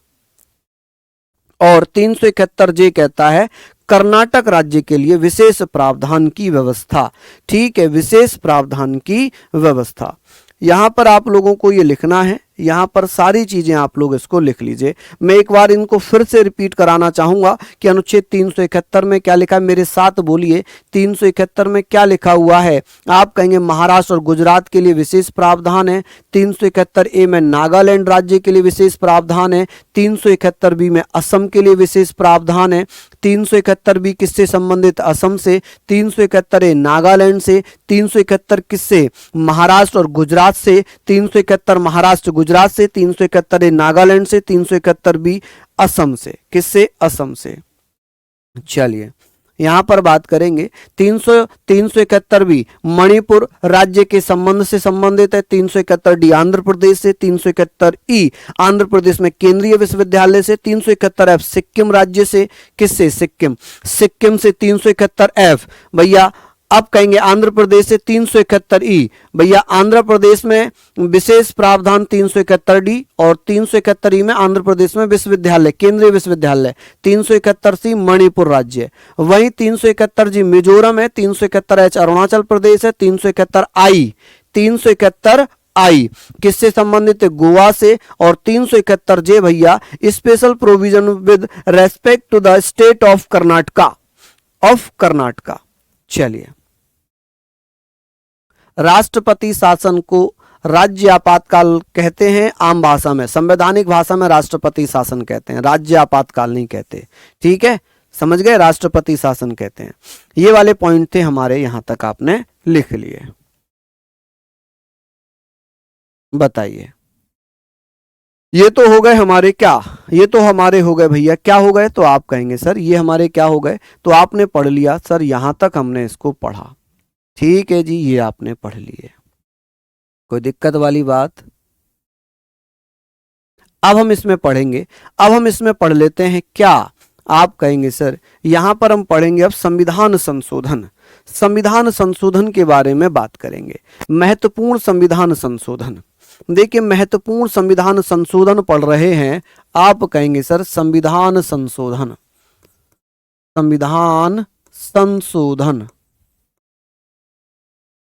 और 371J कहता है कर्नाटक राज्य के लिए विशेष प्रावधान की व्यवस्था। ठीक है, विशेष प्रावधान की व्यवस्था। यहां पर आप लोगों को ये लिखना है, यहां पर सारी चीजें आप लोग इसको लिख लीजिए। मैं एक बार इनको फिर से रिपीट कराना चाहूंगा कि अनुच्छेद 371 में क्या लिखा है, मेरे साथ बोलिए। 371 में क्या लिखा हुआ है, आप कहेंगे महाराष्ट्र और गुजरात के लिए विशेष प्रावधान है। 371A में नागालैंड राज्य के लिए विशेष प्रावधान है। 371B में असम के लिए विशेष प्रावधान है। 371B किससे संबंधित, असम से। 371A नागालैंड से। 371 किससे, महाराष्ट्र और गुजरात से। 371 महाराष्ट्र गुजरात से। 371 नागालैंड से। 371B असम से। किससे, असम से। चलिए यहां पर बात करेंगे 371B मणिपुर राज्य के संबंध से संबंधित है। 371D आंध्र प्रदेश से। 371E आंध्र प्रदेश में केंद्रीय विश्वविद्यालय से। 371F सिक्किम राज्य से। किससे, सिक्किम, सिक्किम से। 371F भैया अब कहेंगे आंध्र प्रदेश से। 371E भैया आंध्र प्रदेश में विशेष प्रावधान 371D, और 371E में आंध्र प्रदेश में विश्वविद्यालय, केंद्रीय विश्वविद्यालय। 371C मणिपुर राज्य। वहीं 371G मिजोरम है। 371H अरुणाचल प्रदेश है। 371I किससे संबंधित है, गोवा से। और 371J भैया special provision with respect to the state of Karnataka. चलिए राष्ट्रपति शासन को राज्य आपातकाल कहते हैं आम भाषा में, संवैधानिक भाषा में राष्ट्रपति शासन कहते हैं, राज्य आपातकाल नहीं कहते। ठीक है, समझ गए, राष्ट्रपति शासन कहते हैं। ये वाले पॉइंट थे हमारे, यहां तक आपने लिख लिए। बताइए, ये तो हो गए हमारे क्या, ये तो हमारे हो गए भैया, क्या हो गए, तो आप कहेंगे सर ये हमारे क्या हो गए, तो आपने पढ़ लिया सर, यहां तक हमने इसको पढ़ा। ठीक है जी, ये आपने पढ़ लिए, कोई दिक्कत वाली बात। अब हम इसमें पढ़ेंगे, अब हम इसमें पढ़ लेते हैं क्या, आप कहेंगे सर यहां पर हम पढ़ेंगे अब संविधान संशोधन। संविधान संशोधन के बारे में बात करेंगे, महत्वपूर्ण संविधान संशोधन। देखिए महत्वपूर्ण संविधान संशोधन पढ़ रहे हैं, आप कहेंगे सर संविधान संशोधन, संविधान संशोधन।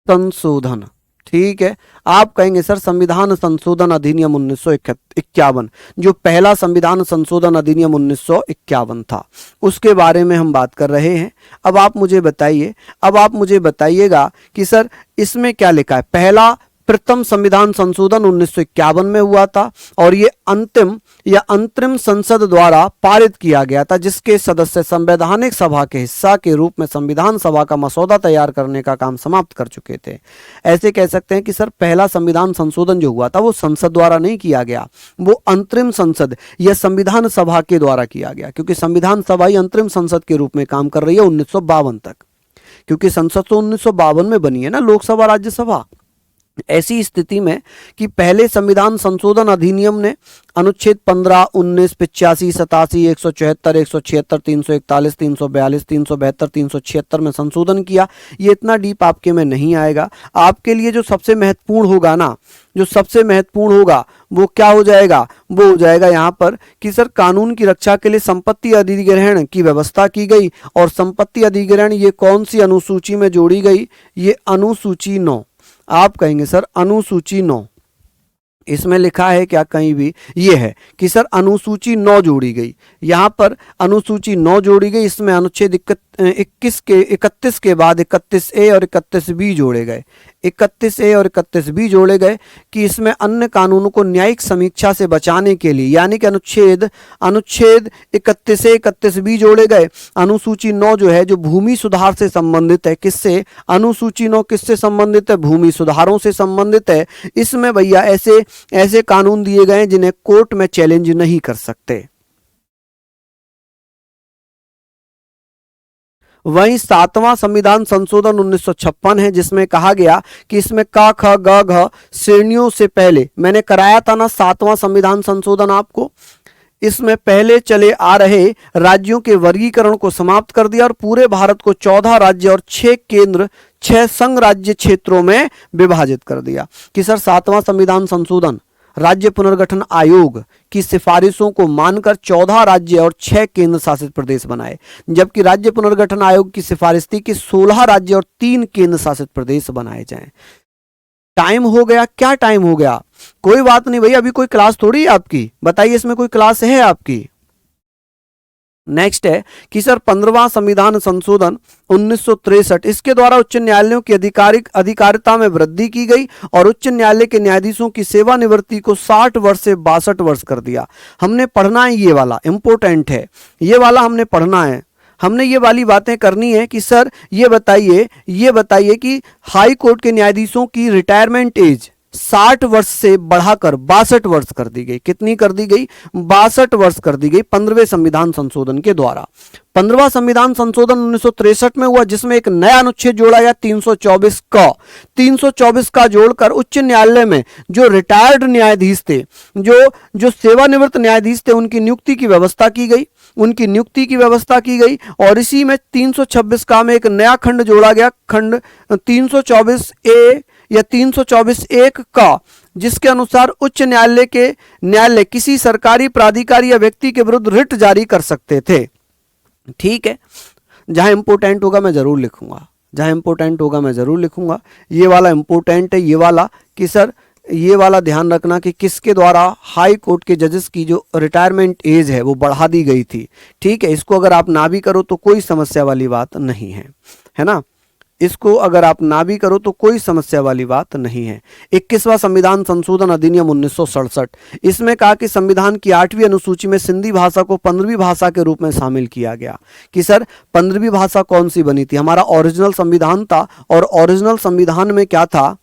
संशोधन। ठीक है, आप कहेंगे सर संविधान संशोधन अधिनियम 1951, जो पहला संविधान संशोधन अधिनियम 1951 था, उसके बारे में हम बात कर रहे हैं। अब आप मुझे बताइएगा कि सर इसमें क्या लिखा है। पहला प्रथम संविधान संशोधन 1951 में हुआ था और ये अंतरिम संसद द्वारा पारित किया गया था, जिसके सदस्य संवैधानिक सभा के हिस्सा के रूप में संविधान सभा का मसौदा तैयार करने का काम समाप्त कर चुके थे। ऐसे कह सकते हैं कि सर पहला संविधान संशोधन जो हुआ था वो संसद द्वारा नहीं किया गया, वो अंतरिम संसद या संविधान सभा के द्वारा किया गया, क्योंकि संविधान सभा ही अंतरिम संसद के रूप में काम कर रही है 1952 तक, क्योंकि संसद तो 1952 में बनी है ना, लोकसभा राज्यसभा। ऐसी स्थिति में कि पहले संविधान संशोधन अधिनियम ने अनुच्छेद 15, 19, 85, 87, 174, 176, 341, 342, 372, 376 में संशोधन किया। ये इतना डीप आपके में नहीं आएगा। आपके लिए जो सबसे महत्वपूर्ण होगा ना, जो सबसे महत्वपूर्ण होगा वो क्या हो जाएगा, वो हो जाएगा यहाँ पर कि सर कानून की रक्षा के लिए संपत्ति अधिग्रहण की व्यवस्था की गई। और संपत्ति अधिग्रहण ये कौन सी अनुसूची में जोड़ी गई, ये अनुसूची 9। आप कहेंगे सर अनुसूची 9, इसमें लिखा है क्या कहीं भी, ये है कि सर अनुसूची 9 जोड़ी गई। यहाँ पर अनुसूची 9 जोड़ी गई, इसमें अनुच्छेद 31 के बाद 31A और 31B जोड़े गए। 31A और 31B जोड़े गए कि इसमें अन्य कानूनों को न्यायिक समीक्षा से बचाने के लिए, यानी कि अनुच्छेद 31A 31B जोड़े गए। अनुसूची 9 जो है, जो भूमि सुधार से संबंधित है, किससे, अनुसूची 9 किससे संबंधित है, भूमि सुधारों से संबंधित है। इसमें भैया ऐसे कानून दिए गए जिन्हें कोर्ट में चैलेंज नहीं कर सकते। वहीं 7वां संविधान संशोधन 1956 है, जिसमें कहा गया कि इसमें क ख ग घ श्रेणियों से पहले, मैंने कराया था ना 7वां संविधान संशोधन आपको, इसमें पहले चले आ रहे राज्यों के वर्गीकरण को समाप्त कर दिया और पूरे भारत को 14 राज्य और 6 संघ राज्य क्षेत्रों में विभाजित कर दिया। कि सर 7वां संविधान संशोधन राज्य पुनर्गठन आयोग की सिफारिशों को मानकर 14 राज्य और 6 केंद्र शासित प्रदेश बनाए, जबकि राज्य पुनर्गठन आयोग की सिफारिश थी कि 16 राज्य और 3 केंद्र शासित प्रदेश बनाए जाएं। टाइम हो गया, क्या टाइम हो गया, कोई बात नहीं भैया, अभी कोई क्लास थोड़ी है आपकी, बताइए इसमें कोई क्लास है आपकी। नेक्स्ट है कि सर 15वां संविधान संशोधन 1963, इसके द्वारा उच्च न्यायालयों की अधिकारिता में वृद्धि की गई और उच्च न्यायालय के न्यायाधीशों की सेवानिवृत्ति को 60 वर्ष से 62 वर्ष कर दिया। हमने पढ़ना है, ये वाला इंपॉर्टेंट है, ये वाला हमने पढ़ना है, हमने ये वाली बातें करनी है कि सर ये बताइए कि हाई कोर्ट के न्यायाधीशों की रिटायरमेंट एज 60 वर्ष से बढ़ाकर 62 वर्ष कर दी गई। कितनी कर दी गई, 62 वर्ष कर दी गई 15वें संविधान संशोधन के द्वारा। 15वां संविधान संशोधन 1963 में हुआ, जिसमें एक नया अनुच्छेद जोड़ा गया 324 का जोड़कर उच्च न्यायालय में जो रिटायर्ड न्यायाधीश थे, जो सेवानिवृत्त न्यायाधीश थे, उनकी नियुक्ति की व्यवस्था की गई। और इसी में 326 का में एक नया खंड जोड़ा गया, खंड 324A या 324(1) का, जिसके अनुसार उच्च न्यायालय किसी सरकारी प्राधिकारी या व्यक्ति के विरुद्ध रिट जारी कर सकते थे। ठीक है, जहां इंपोर्टेंट होगा मैं जरूर लिखूंगा, ये वाला इंपोर्टेंट है, ये वाला कि सर ये वाला ध्यान रखना कि किसके द्वारा हाई कोर्ट के जजेस की जो रिटायरमेंट एज है वो बढ़ा दी गई थी। ठीक है, इसको अगर आप ना भी करो तो कोई समस्या वाली बात नहीं है ना, इसको अगर आप ना भी करो तो कोई समस्या वाली बात नहीं है। 21वां संविधान संशोधन अधिनियम 1967, इसमें कहा कि संविधान की 8वीं अनुसूची में सिंधी भाषा को 15वीं भाषा के रूप में शामिल किया गया। कि सर 15वीं भाषा कौन सी बनी थी, हमारा ओरिजिनल संविधान था, और ओरिजिनल संविधान में क्या था,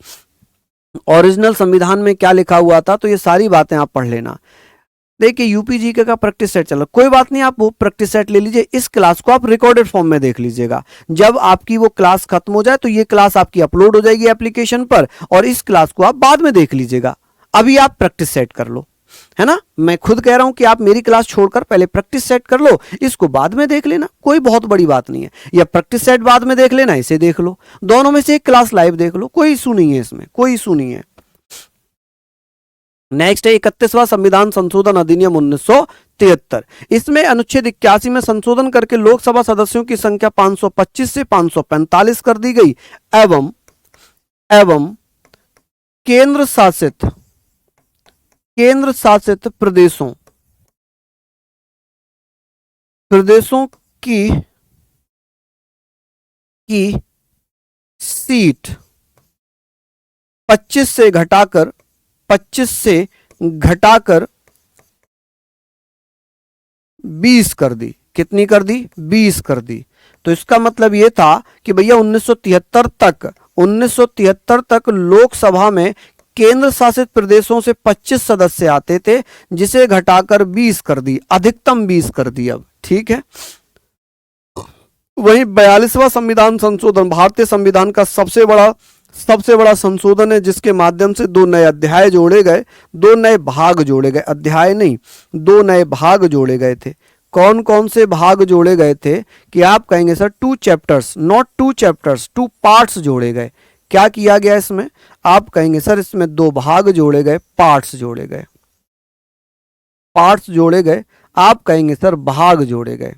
ओरिजिनल संविधान में क्या लिखा हुआ था, तो ये सारी बातें आप पढ़ लेना। देखिए यूपी जीके का प्रैक्टिस सेट चला, कोई बात नहीं, आप वो प्रैक्टिस सेट ले लीजिए, इस क्लास को आप रिकॉर्डेड फॉर्म में देख लीजिएगा। जब आपकी वो क्लास खत्म हो जाए तो ये क्लास आपकी अपलोड हो जाएगी एप्लीकेशन पर, और इस क्लास को आप बाद में देख लीजिएगा। अभी आप प्रैक्टिस सेट कर लो, है ना, मैं खुद कह रहा हूं कि आप मेरी क्लास छोड़कर पहले प्रैक्टिस सेट कर लो, इसको बाद में देख लेना, कोई बहुत बड़ी बात नहीं है। या प्रैक्टिस सेट बाद में देख लेना, इसे देख लो, दोनों में से एक क्लास लाइव देख लो, कोई इशू नहीं है, इसमें कोई इशू नहीं है। नेक्स्ट है 31वां संविधान संशोधन अधिनियम 1973, इसमें अनुच्छेद 81 में संशोधन करके लोकसभा सदस्यों की संख्या 525 से 545 कर दी गई, एवं एवं केंद्र शासित प्रदेशों की सीट 25 से घटाकर 20 कर दी। कितनी कर दी? 20 कर दी। तो इसका मतलब यह था कि भैया 1973 तक लोकसभा में केंद्र शासित प्रदेशों से 25 सदस्य आते थे, जिसे घटाकर 20 कर दी, अधिकतम 20 कर दी अब। ठीक है। वहीं 42वां संविधान संशोधन भारतीय संविधान का सबसे बड़ा संशोधन है, जिसके माध्यम से 2 नए अध्याय जोड़े गए, 2 नए भाग जोड़े गए। अध्याय नहीं, 2 नए भाग जोड़े गए थे। कौन कौन से भाग जोड़े गए थे कि आप कहेंगे sir 2 chapters, not 2 chapters, 2 parts जोड़े गए। क्या किया गया इसमें? आप कहेंगे सर इसमें 2 भाग जोड़े गए, पार्ट्स जोड़े गए। आप कहेंगे सर भाग जोड़े गए।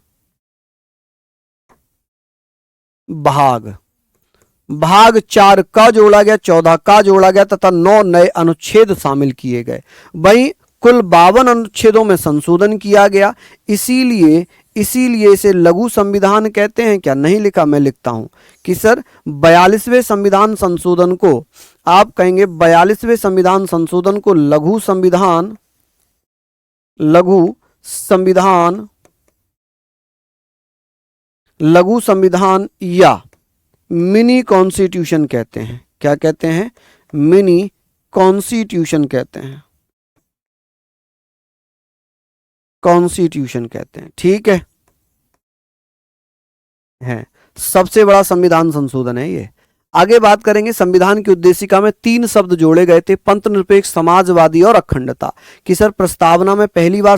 भाग 4 का जोड़ा गया, 14 का जोड़ा गया तथा 9 नए अनुच्छेद शामिल किए गए। वहीं कुल 52 अनुच्छेदों में संशोधन किया गया। इसीलिए इसे लघु संविधान कहते हैं। क्या नहीं लिखा? मैं लिखता हूं कि सर 42वें संविधान संशोधन को, आप कहेंगे 42वें संविधान संशोधन को लघु संविधान या मिनी कॉन्स्टिट्यूशन कहते हैं। क्या कहते हैं? मिनी कॉन्स्टिट्यूशन कहते हैं। ठीक है। सबसे बड़ा संविधान संशोधन है ये। आगे बात करेंगे, संविधान की उद्देशिका में 3 शब्द जोड़े गए थे, पंथ निरपेक्ष, समाजवादी और अखंडता। कि सर प्रस्तावना में पहली बार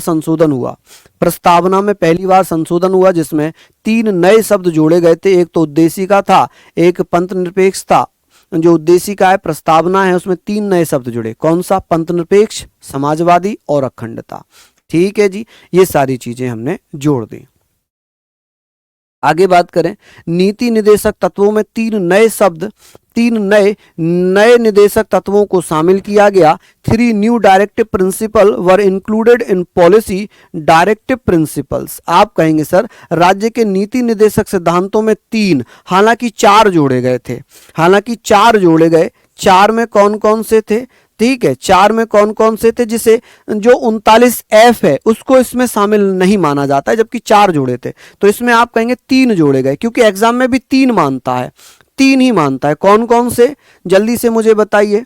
संशोधन हुआ, जिसमें 3 नए शब्द जोड़े गए थे। एक तो उद्देशिका था, एक पंथ निरपेक्ष था। जो उद्देशिका है, प्रस्तावना है, उसमें 3 नए शब्द जुड़े। कौन सा? पंथ निरपेक्ष, समाजवादी और अखंडता। ठीक है जी, ये सारी चीजें हमने जोड़ दी। आगे बात करें, नीति निदेशक तत्वों में 3 नए निदेशक तत्वों को शामिल किया गया। 3 new directive principle were included in policy directive principles. आप कहेंगे सर राज्य के नीति निदेशक सिद्धांतों में 3, हालांकि 4 जोड़े गए थे। 4 में कौन कौन से थे? ठीक है, 4 में कौन कौन से थे? जिसे जो 39F है उसको इसमें शामिल नहीं माना जाता है, जबकि 4 जोड़े थे। तो इसमें आप कहेंगे 3 जोड़े गए, क्योंकि एग्जाम में भी 3 मानता है, 3 ही मानता है। कौन कौन से? जल्दी से मुझे बताइए।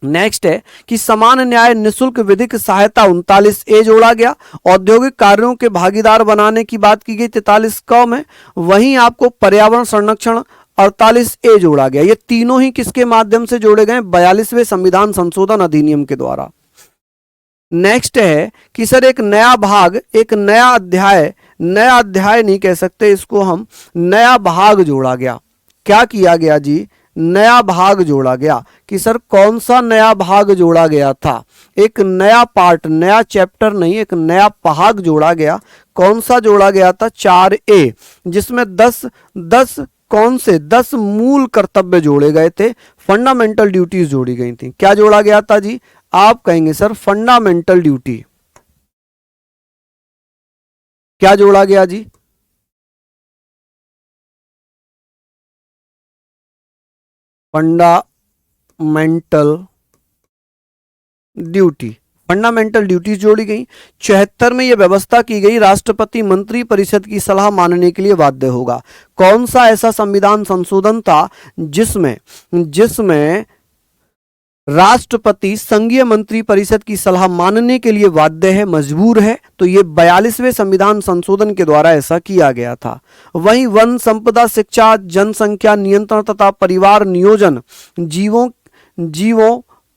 नेक्स्ट है कि समान न्याय निशुल्क विधिक सहायता 39A जोड़ा गया। औद्योगिक कार्यों के भागीदार बनाने की बात की गई 43 क में। वहीं आपको पर्यावरण संरक्षण 48A जोड़ा गया। ये तीनों ही किसके माध्यम से जोड़े गए? 42वें संविधान संशोधन अधिनियम के द्वारा। नेक्स्ट है कि सर एक नया अध्याय नहीं कह सकते इसको हम, नया भाग जोड़ा गया। क्या किया गया जी? नया भाग जोड़ा गया। कि सर कौन सा नया भाग जोड़ा गया था? एक नया पार्ट, नया चैप्टर नहीं, एक नया भाग जोड़ा गया। कौन सा जोड़ा गया था? 4A, जिसमें 10 मूल कर्तव्य जोड़े गए थे, फंडामेंटल ड्यूटीज जोड़ी गई थी। क्या जोड़ा गया था जी? आप कहेंगे सर फंडामेंटल ड्यूटी। क्या जोड़ा गया जी? फंडामेंटल ड्यूटीज जोड़ी गई। 74 में यह व्यवस्था की गई, राष्ट्रपति मंत्री परिषद की सलाह मानने के लिए बाध्य होगा। कौन सा ऐसा संविधान संशोधन था जिसमें राष्ट्रपति संघीय मंत्री परिषद की सलाह मानने के लिए बाध्य है, मजबूर है? तो ये 42वें संविधान संशोधन के द्वारा ऐसा किया गया था। वहीं वन संपदा, शिक्षा, जनसंख्या नियंत्रण तथा परिवार नियोजन, जीवों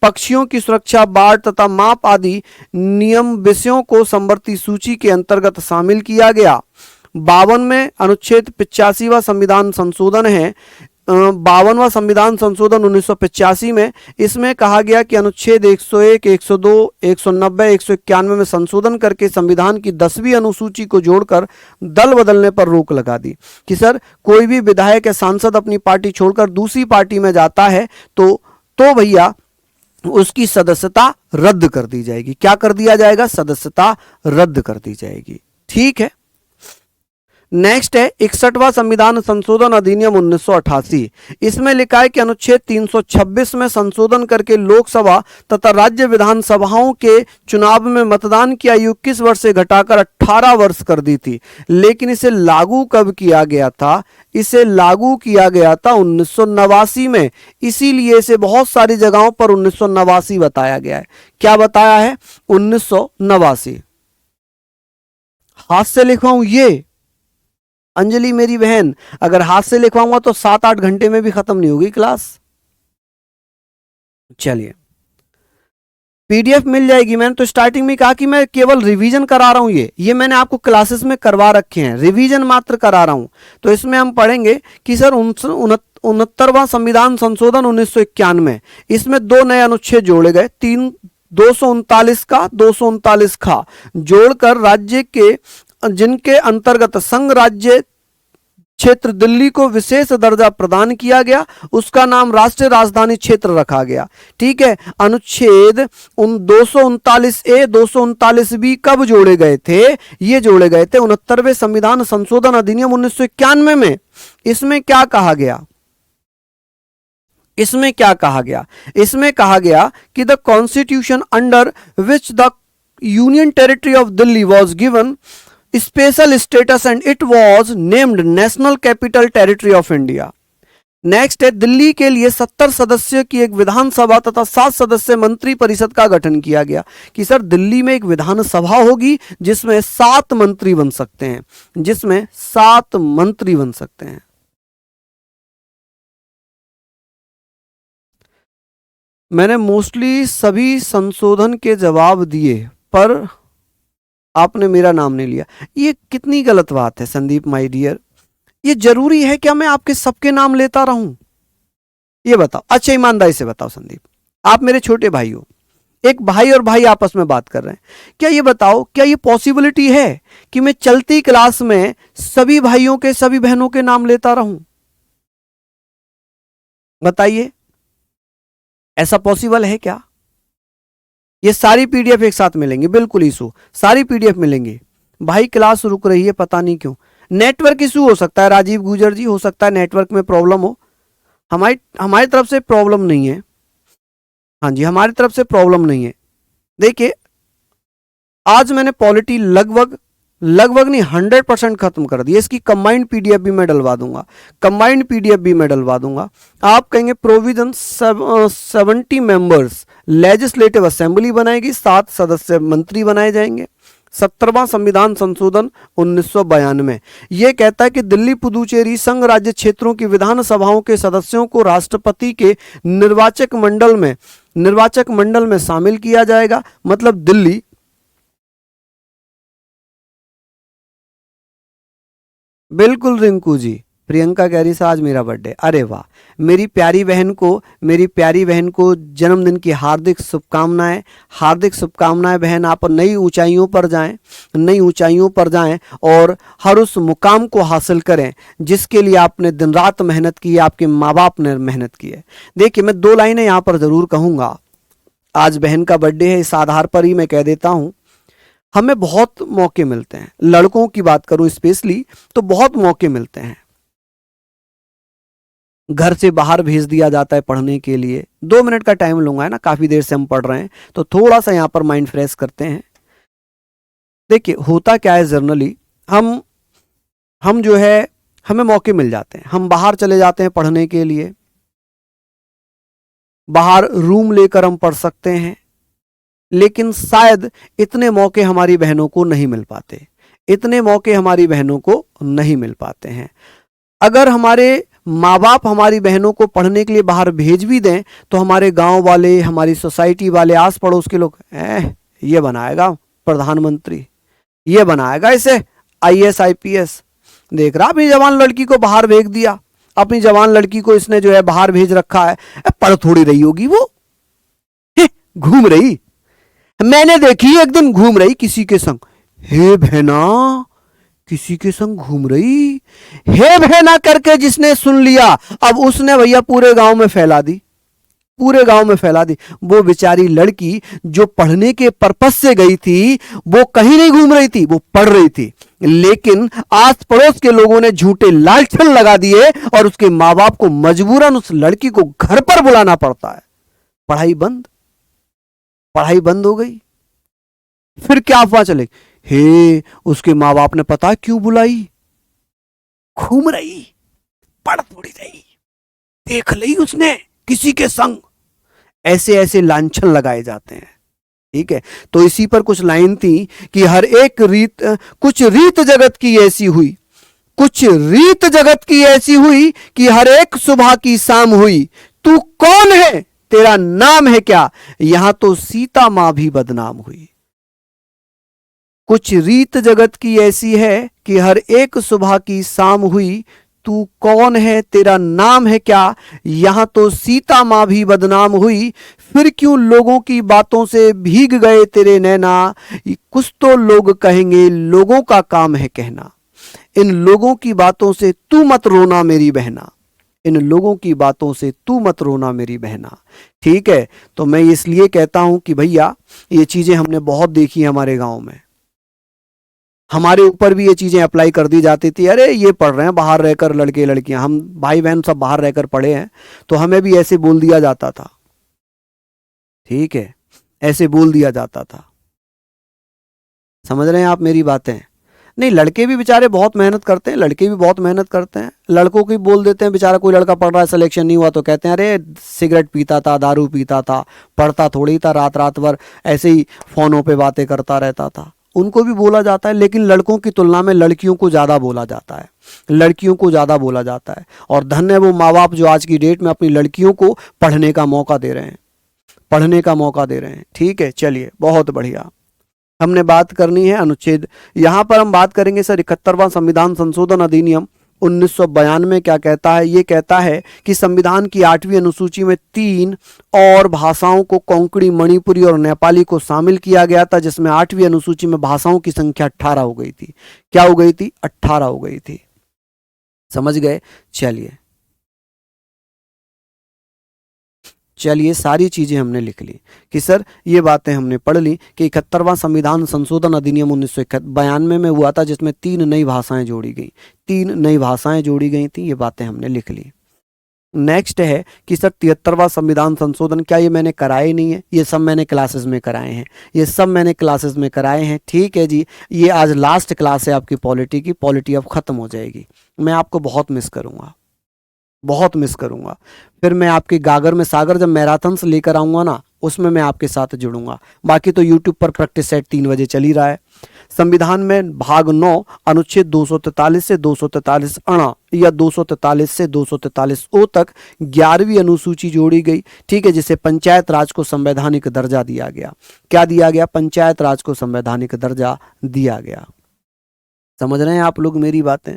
पक्षियों की सुरक्षा, बाढ़ तथा माप आदि नियम विषयों को समवर्ती सूची के अंतर्गत शामिल किया गया। 52 में अनुच्छेद 85वां संविधान संशोधन है। 52वां संविधान संशोधन 1985 में इसमें कहा गया कि अनुच्छेद 101, 102, 190, 191 में संशोधन करके संविधान की 10वीं अनुसूची को जोड़कर दल बदलने पर रोक लगा दी कि सर कोई भी विधायक या सांसद अपनी पार्टी छोड़कर दूसरी पार्टी में जाता है तो भैया उसकी सदस्यता रद्द कर दी जाएगी। क्या कर दिया जाएगा? सदस्यता रद्द कर दी जाएगी। ठीक है। नेक्स्ट है 61वां संविधान संशोधन अधिनियम 1988। इसमें लिखा है कि अनुच्छेद 326 में संशोधन करके लोकसभा तथा राज्य विधानसभाओं के चुनाव में मतदान की आयु 21 वर्ष से घटाकर 18 वर्ष कर दी थी। लेकिन इसे लागू कब किया गया था? इसे लागू किया गया था 1989 में। इसीलिए इसे बहुत सारी जगहों पर 1989 बताया गया है। क्या बताया है? 1989। हाथ से लिखवाऊं ये अंजलि मेरी बहन, अगर हाथ से लिखवाऊंगा तो 7-8 घंटे में भी खत्म नहीं होगी क्लास। चलिए, पीडीएफ मिल जाएगी। मैंने तो स्टार्टिंग में कहा कि मैं केवल रिवीजन करा रहा हूं। ये मैंने आपको क्लासेस में करवा रखे हैं, रिवीजन मात्र करा रहा हूं। तो इसमें हम पढ़ेंगे कि सर 69वां संविधान संशोधन 1991, इसमें 2 नए अनुच्छेद जोड़े गए। 239 का 239 खा जोड़कर राज्य के जिनके अंतर्गत संघ राज्य क्षेत्र दिल्ली को विशेष दर्जा प्रदान किया गया, उसका नाम राष्ट्रीय राजधानी क्षेत्र रखा गया। ठीक है। अनुच्छेद 239A 239B कब जोड़े गए थे? ये जोड़े गए थे 69वें संविधान संशोधन अधिनियम 1991 में। इसमें क्या कहा गया? इसमें क्या कहा गया? इसमें कहा गया कि the constitution under which the union territory of Delhi was given special status and it was named national capital territory of India. Next है दिल्ली के लिए 70 सदस्यों की एक विधानसभा तथा 7 सदस्य मंत्री परिषद का गठन किया गया कि सर दिल्ली में एक विधानसभा होगी जिसमें 7 मंत्री बन सकते हैं, जिसमें 7 मंत्री बन सकते हैं। मैंने मोस्टली सभी संशोधन के जवाब दिए पर आपने मेरा नाम नहीं लिया। ये कितनी गलत बात है संदीप माय डियर। ये जरूरी है क्या मैं आपके सबके नाम लेता रहूं? ये बताओ। अच्छा ईमानदारी से बताओ संदीप, आप मेरे छोटे भाई हो, एक भाई और भाई आपस में बात कर रहे हैं। क्या ये बताओ, क्या ये पॉसिबिलिटी है कि मैं चलती क्लास में सभी भाइयों के सभी बहनों के नाम लेता रहूं? बताइए, ऐसा पॉसिबल है क्या? ये सारी पीडीएफ एक साथ मिलेंगी, बिल्कुल इशू, सारी पीडीएफ मिलेंगी। भाई क्लास रुक रही है, पता नहीं क्यों। नेटवर्क इशू हो सकता है राजीव गुजर जी, हो सकता है नेटवर्क में प्रॉब्लम हो। हमारी तरफ से प्रॉब्लम नहीं है। हाँ जी, हमारी तरफ से प्रॉब्लम नहीं है। देखिए, आज मैंने पॉलिटी लगभग नहीं 100% खत्म कर दी। इसकी कंबाइंड पीडीएफ भी मैं डलवा दूंगा, कंबाइंड पीडीएफ भी मैं डलवा दूंगा। आप कहेंगे प्रोविजन 70 मेंबर्स लेजिस्लेटिव असेंबली बनाएगी, 7 सदस्य मंत्री बनाए जाएंगे। 70वां संविधान संशोधन 1992 यह कहता है कि दिल्ली पुदुचेरी संघ राज्य क्षेत्रों की विधानसभाओं के सदस्यों को राष्ट्रपति के निर्वाचक मंडल में शामिल किया जाएगा। मतलब दिल्ली बिल्कुल रिंकू जी, प्रियंका कह रही आज मेरा बर्थडे। अरे वाह, मेरी प्यारी बहन को जन्मदिन की हार्दिक शुभकामनाएं बहन। आप नई ऊंचाइयों पर जाएं और हर उस मुकाम को हासिल करें जिसके लिए आपने दिन रात मेहनत की है, आपके माँ बाप ने मेहनत की है। देखिए, मैं 2 लाइनें यहां पर जरूर कहूंगा। आज बहन का बर्थडे है, इस आधार पर ही मैं कह देता हूं, हमें बहुत मौके मिलते हैं। लड़कों की बात करूं स्पेशली तो बहुत मौके मिलते हैं। घर से बाहर भेज दिया जाता है पढ़ने के लिए। 2 मिनट का टाइम लूंगा, है ना, काफी देर से हम पढ़ रहे हैं तो थोड़ा सा यहां पर माइंड फ्रेश करते हैं। देखिए, होता क्या है, जर्नली हम जो है, हमें मौके मिल जाते हैं, हम बाहर चले जाते हैं पढ़ने के लिए, बाहर रूम लेकर हम पढ़ सकते हैं। लेकिन शायद इतने मौके हमारी बहनों को नहीं मिल पाते हैं। अगर हमारे माँ बाप हमारी बहनों को पढ़ने के लिए बाहर भेज भी दें तो हमारे गांव वाले, हमारी सोसाइटी वाले, आस पड़ोस के लोग, ये बनाएगा प्रधानमंत्री, ये बनाएगा इसे IAS IPS, देख रहा अपनी जवान लड़की को बाहर भेज दिया, अपनी जवान लड़की को इसने जो है बाहर भेज रखा है, पढ़ थोड़ी रही होगी वो, घूम रही, मैंने देखी एक दिन घूम रही किसी के संग, हे बहना किसी के संग घूम रही, हे बहना करके जिसने सुन लिया, अब उसने भैया पूरे गांव में फैला दी, पूरे गांव में फैला दी। वो बेचारी लड़की जो पढ़ने के पर्पस से गई थी, वो कहीं नहीं घूम रही थी, वो पढ़ रही थी, लेकिन आस पड़ोस के लोगों ने झूठे लालछन लगा दिए और उसके मां बाप को मजबूरन उस लड़की को घर पर बुलाना पड़ता है। पढ़ाई बंद, पढ़ाई बंद हो गई। फिर क्या अफवाह चले, हे उसके मां बाप ने पता क्यों बुलाई, घूम रही, पढ़ थोड़ी रही, देख ली उसने किसी के संग, ऐसे ऐसे लांछन लगाए जाते हैं। ठीक है, तो इसी पर कुछ लाइन थी कि हर एक रीत, कुछ रीत जगत की ऐसी हुई, कुछ रीत जगत की ऐसी हुई कि हर एक सुबह की शाम हुई, तू कौन है तेरा नाम है क्या, यहां तो सीता मां भी बदनाम हुई। कुछ रीत जगत की ऐसी है कि हर एक सुबह की शाम हुई, तू कौन है तेरा नाम है क्या, यहां तो सीता मां भी बदनाम हुई, फिर क्यों लोगों की बातों से भीग गए तेरे नैना, कुछ तो लोग कहेंगे लोगों का काम है कहना, इन लोगों की बातों से तू मत रोना मेरी बहना, इन लोगों की बातों से तू मत रोना मेरी बहना। ठीक है, तो मैं इसलिए कहता हूं कि भैया ये चीजें हमने बहुत देखी हमारे गांव में, हमारे ऊपर भी ये चीजें अप्लाई कर दी जाती थी, अरे ये पढ़ रहे हैं बाहर रहकर लड़के लड़कियां, हम भाई बहन सब बाहर रहकर पढ़े हैं, तो हमें भी ऐसे बोल दिया जाता था। ठीक है, ऐसे बोल दिया जाता था, समझ रहे हैं आप मेरी बातें। नहीं, लड़के भी बेचारे बहुत मेहनत करते हैं, लड़के भी बहुत मेहनत करते हैं, लड़कों को भी बोल देते हैं, बेचारा कोई लड़का पढ़ रहा है सिलेक्शन नहीं हुआ तो कहते हैं अरे सिगरेट पीता था, दारू पीता था, पढ़ता थोड़ी था, रात रात भर ऐसे ही फोनों पे बातें करता रहता था, उनको भी बोला जाता है। लेकिन लड़कों की तुलना में लड़कियों को ज़्यादा बोला जाता है, लड़कियों को ज़्यादा बोला जाता है, और धन्य है वो माँ बाप जो आज की डेट में अपनी लड़कियों को पढ़ने का मौका दे रहे हैं, पढ़ने का मौका दे रहे हैं। ठीक है, चलिए बहुत बढ़िया। हमने बात करनी है अनुच्छेद, यहाँ पर हम बात करेंगे सर 71वां संविधान संशोधन अधिनियम 1992 क्या कहता है। ये कहता है कि संविधान की 8वीं अनुसूची में 3 और भाषाओं को कोंकणी, मणिपुरी और नेपाली को शामिल किया गया था, जिसमें 8वीं अनुसूची में भाषाओं की संख्या 18 हो गई थी। क्या हो गई थी? 18 हो गई थी। समझ गए? चलिए सारी चीजें हमने लिख ली कि सर ये बातें हमने पढ़ ली कि 71वां संविधान संशोधन अधिनियम 1992 में हुआ था, जिसमें 3 नई भाषाएं जोड़ी गई, 3 नई भाषाएं जोड़ी गई थी। ये बातें हमने लिख ली। नेक्स्ट है कि सर 73वां संविधान संशोधन, क्या ये मैंने कराए नहीं है? ये सब मैंने क्लासेस में कराए हैं, ये सब मैंने क्लासेस में कराए हैं। ठीक है जी, ये आज लास्ट क्लास है आपकी पॉलिटी की, पॉलिटी अब खत्म हो जाएगी। मैं आपको बहुत मिस करूँगा, बहुत मिस करूंगा। फिर मैं आपके गागर में सागर जब मैराथन्स लेकर आऊंगा ना, उसमें मैं आपके साथ जुड़ूंगा। बाकी तो यूट्यूब पर प्रैक्टिस सेट 3 बजे चल ही रहा है। संविधान में भाग 9 अनुच्छेद 243 से 243 अणा या 243 से 243 ओ तक 11वीं अनुसूची जोड़ी गई। ठीक है, जिसे पंचायत राज को संवैधानिक दर्जा दिया गया। क्या दिया गया? पंचायत राज को संवैधानिक दर्जा दिया गया। समझ रहे हैं आप लोग मेरी बातें?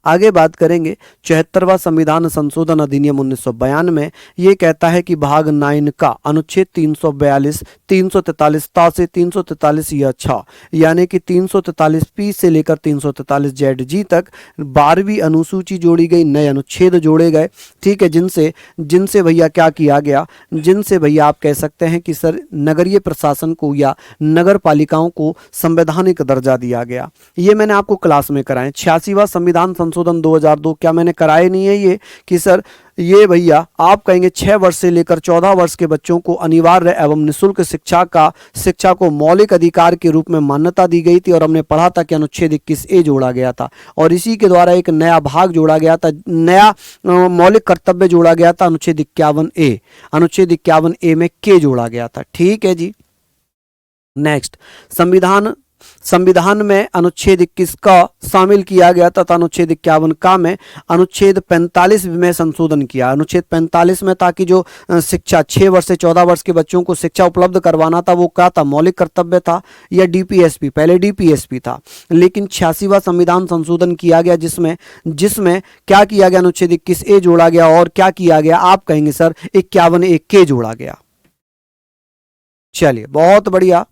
आगे बात करेंगे 74वां संविधान संशोधन अधिनियम 1992 में। ये कहता है कि भाग 9 का अनुच्छेद 342, 343 ता से 343 या छ, यानी कि 343 पी से लेकर 343 जेड जी तक 12वीं अनुसूची जोड़ी गई, नए अनुच्छेद जोड़े गए। ठीक है, जिनसे भैया क्या किया गया, जिनसे भैया आप कह सकते हैं कि सर नगरीय प्रशासन को या नगर पालिकाओं को संवैधानिक दर्जा दिया गया। ये मैंने आपको क्लास में कराएं। 86वां संविधान संशोधन 2002, क्या मैंने कराए नहीं है? ये कि सर ये भैया आप कहेंगे 6 वर्ष से लेकर 14 वर्ष के बच्चों को अनिवार्य एवं निःशुल्क शिक्षा को मौलिक अधिकार के रूप में मान्यता दी गई थी। और हमने पढ़ा था कि अनुच्छेद 21A जोड़ा गया था, और इसी के द्वारा एक नया भाग जोड़ा गया था, नया मौलिक कर्तव्य जोड़ा गया था, अनुच्छेद 51A। अनुच्छेद 51A में के जोड़ा गया था। ठीक है जी। नेक्स्ट, संविधान संविधान में अनुच्छेद 21 का शामिल किया गया तथा अनुच्छेद 51 का में अनुच्छेद 45 में संशोधन किया। अनुच्छेद 45 में ताकि जो शिक्षा 6 वर्ष से 14 वर्ष के बच्चों को शिक्षा उपलब्ध करवाना था वो क्या था, मौलिक कर्तव्य था या डीपीएसपी, पहले डीपीएसपी था। लेकिन 86वां संविधान संशोधन किया गया जिसमें जिसमें क्या किया गया, अनुच्छेद 21A जोड़ा गया और क्या किया गया, आप कहेंगे सर 51A जोड़ा गया। चलिए बहुत बढ़िया,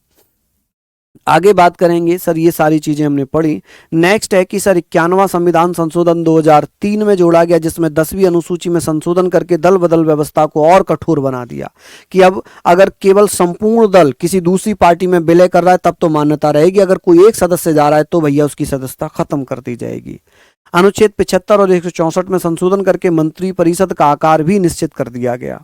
आगे बात करेंगे सर, ये सारी चीजें हमने पढ़ी। नेक्स्ट है कि सर 91वां संविधान संशोधन 2003 में जोड़ा गया जिसमें 10वीं अनुसूची में संशोधन करके दल बदल व्यवस्था को और कठोर बना दिया कि अब अगर केवल संपूर्ण दल किसी दूसरी पार्टी में विलय कर रहा है तब तो मान्यता रहेगी, अगर कोई एक सदस्य जा रहा है तो भैया उसकी सदस्यता खत्म कर दी जाएगी। अनुच्छेद 75 और 164 में संशोधन करके मंत्री परिषद का आकार भी निश्चित कर दिया गया।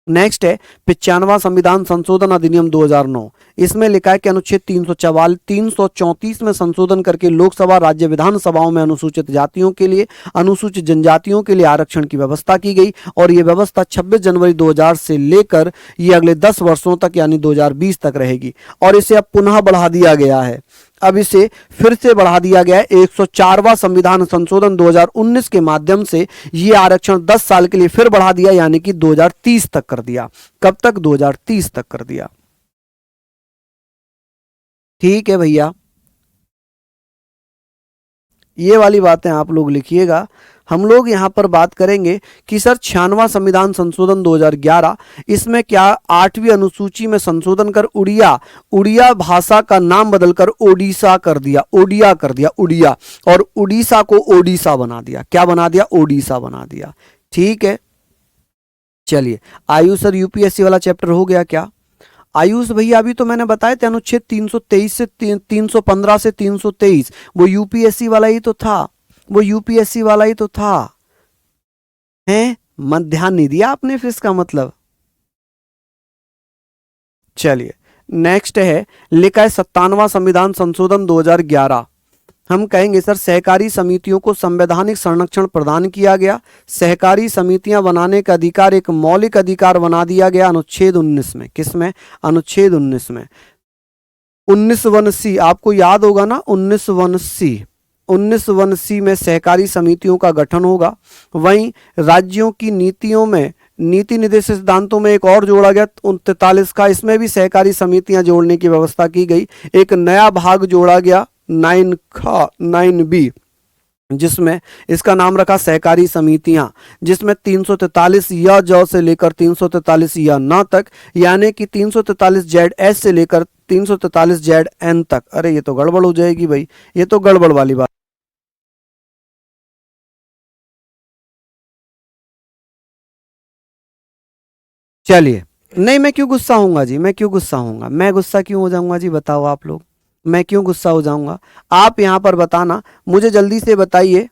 नेक्स्ट है 95वां संविधान संशोधन अधिनियम 2009। इसमें लिखा है कि अनुच्छेद 334 में संशोधन करके लोकसभा राज्य विधानसभाओं में अनुसूचित जातियों के लिए, अनुसूचित जनजातियों के लिए आरक्षण की व्यवस्था की गई और ये व्यवस्था 26 जनवरी 2000 से लेकर ये अगले 10 वर्षों तक यानी 2020 तक रहेगी और इसे अब पुनः बढ़ा दिया गया है। अब इसे फिर से बढ़ा दिया गया है 104वां संविधान संशोधन 2019 के माध्यम से ये आरक्षण 10 साल के लिए फिर बढ़ा दिया यानी कि 2030 तक कर दिया। कब तक? 2030 तक कर दिया। ठीक है भैया, ये वाली बातें आप लोग लिखिएगा। हम लोग यहां पर बात करेंगे कि सर 96वां संविधान संशोधन 2011, इसमें क्या 8वीं अनुसूची में संशोधन कर उड़िया भाषा का नाम बदलकर ओडिशा कर दिया, ओडिया कर दिया, उड़िया, और उड़ीसा को ओडिशा बना दिया। क्या बना दिया? ओडिशा बना दिया। ठीक है, चलिए आयुष सर यूपीएससी वाला चैप्टर हो गया क्या? आयुष भैया अभी तो मैंने बताया थे अनुच्छेद 323 से 315 से 323 वो यूपीएससी वाला ही तो था, वो यूपीएससी वाला ही तो था, हैं? मत ध्यान नहीं दिया आपने फिर इसका मतलब। चलिए नेक्स्ट है लिखा है 97वां संविधान संशोधन 2011। हम कहेंगे सर सहकारी समितियों को संवैधानिक संरक्षण प्रदान किया गया। सहकारी समितियां बनाने का अधिकार एक मौलिक अधिकार बना दिया गया अनुच्छेद 19 में। किसमें? अनुच्छेद 19 में। 19(1)C आपको याद होगा ना, 19(1)C 19(1)C में सहकारी समितियों का गठन होगा। वहीं राज्यों की नीतियों में नीति निर्देश सिद्धांतों में एक और जोड़ा गया 43 का, इसमें भी सहकारी समितियां जोड़ने की व्यवस्था की गई। एक नया भाग जोड़ा गया 9B जिसमें इसका नाम रखा सहकारी समितियां, जिसमें 343 या ज से लेकर 343 या न तक यानी कि 343 ZS से लेकर 343 ZN तक। अरे ये तो गड़बड़ हो जाएगी भाई, ये तो गड़बड़ वाली बात। चलिए, नहीं मैं क्यों गुस्सा होऊंगा जी, मैं क्यों गुस्सा होऊंगा, मैं गुस्सा क्यों हो जाऊंगा जी? बताओ आप लोग, मैं क्यों गुस्सा हो जाऊंगा? आप यहां पर बताना, मुझे जल्दी से बताइए।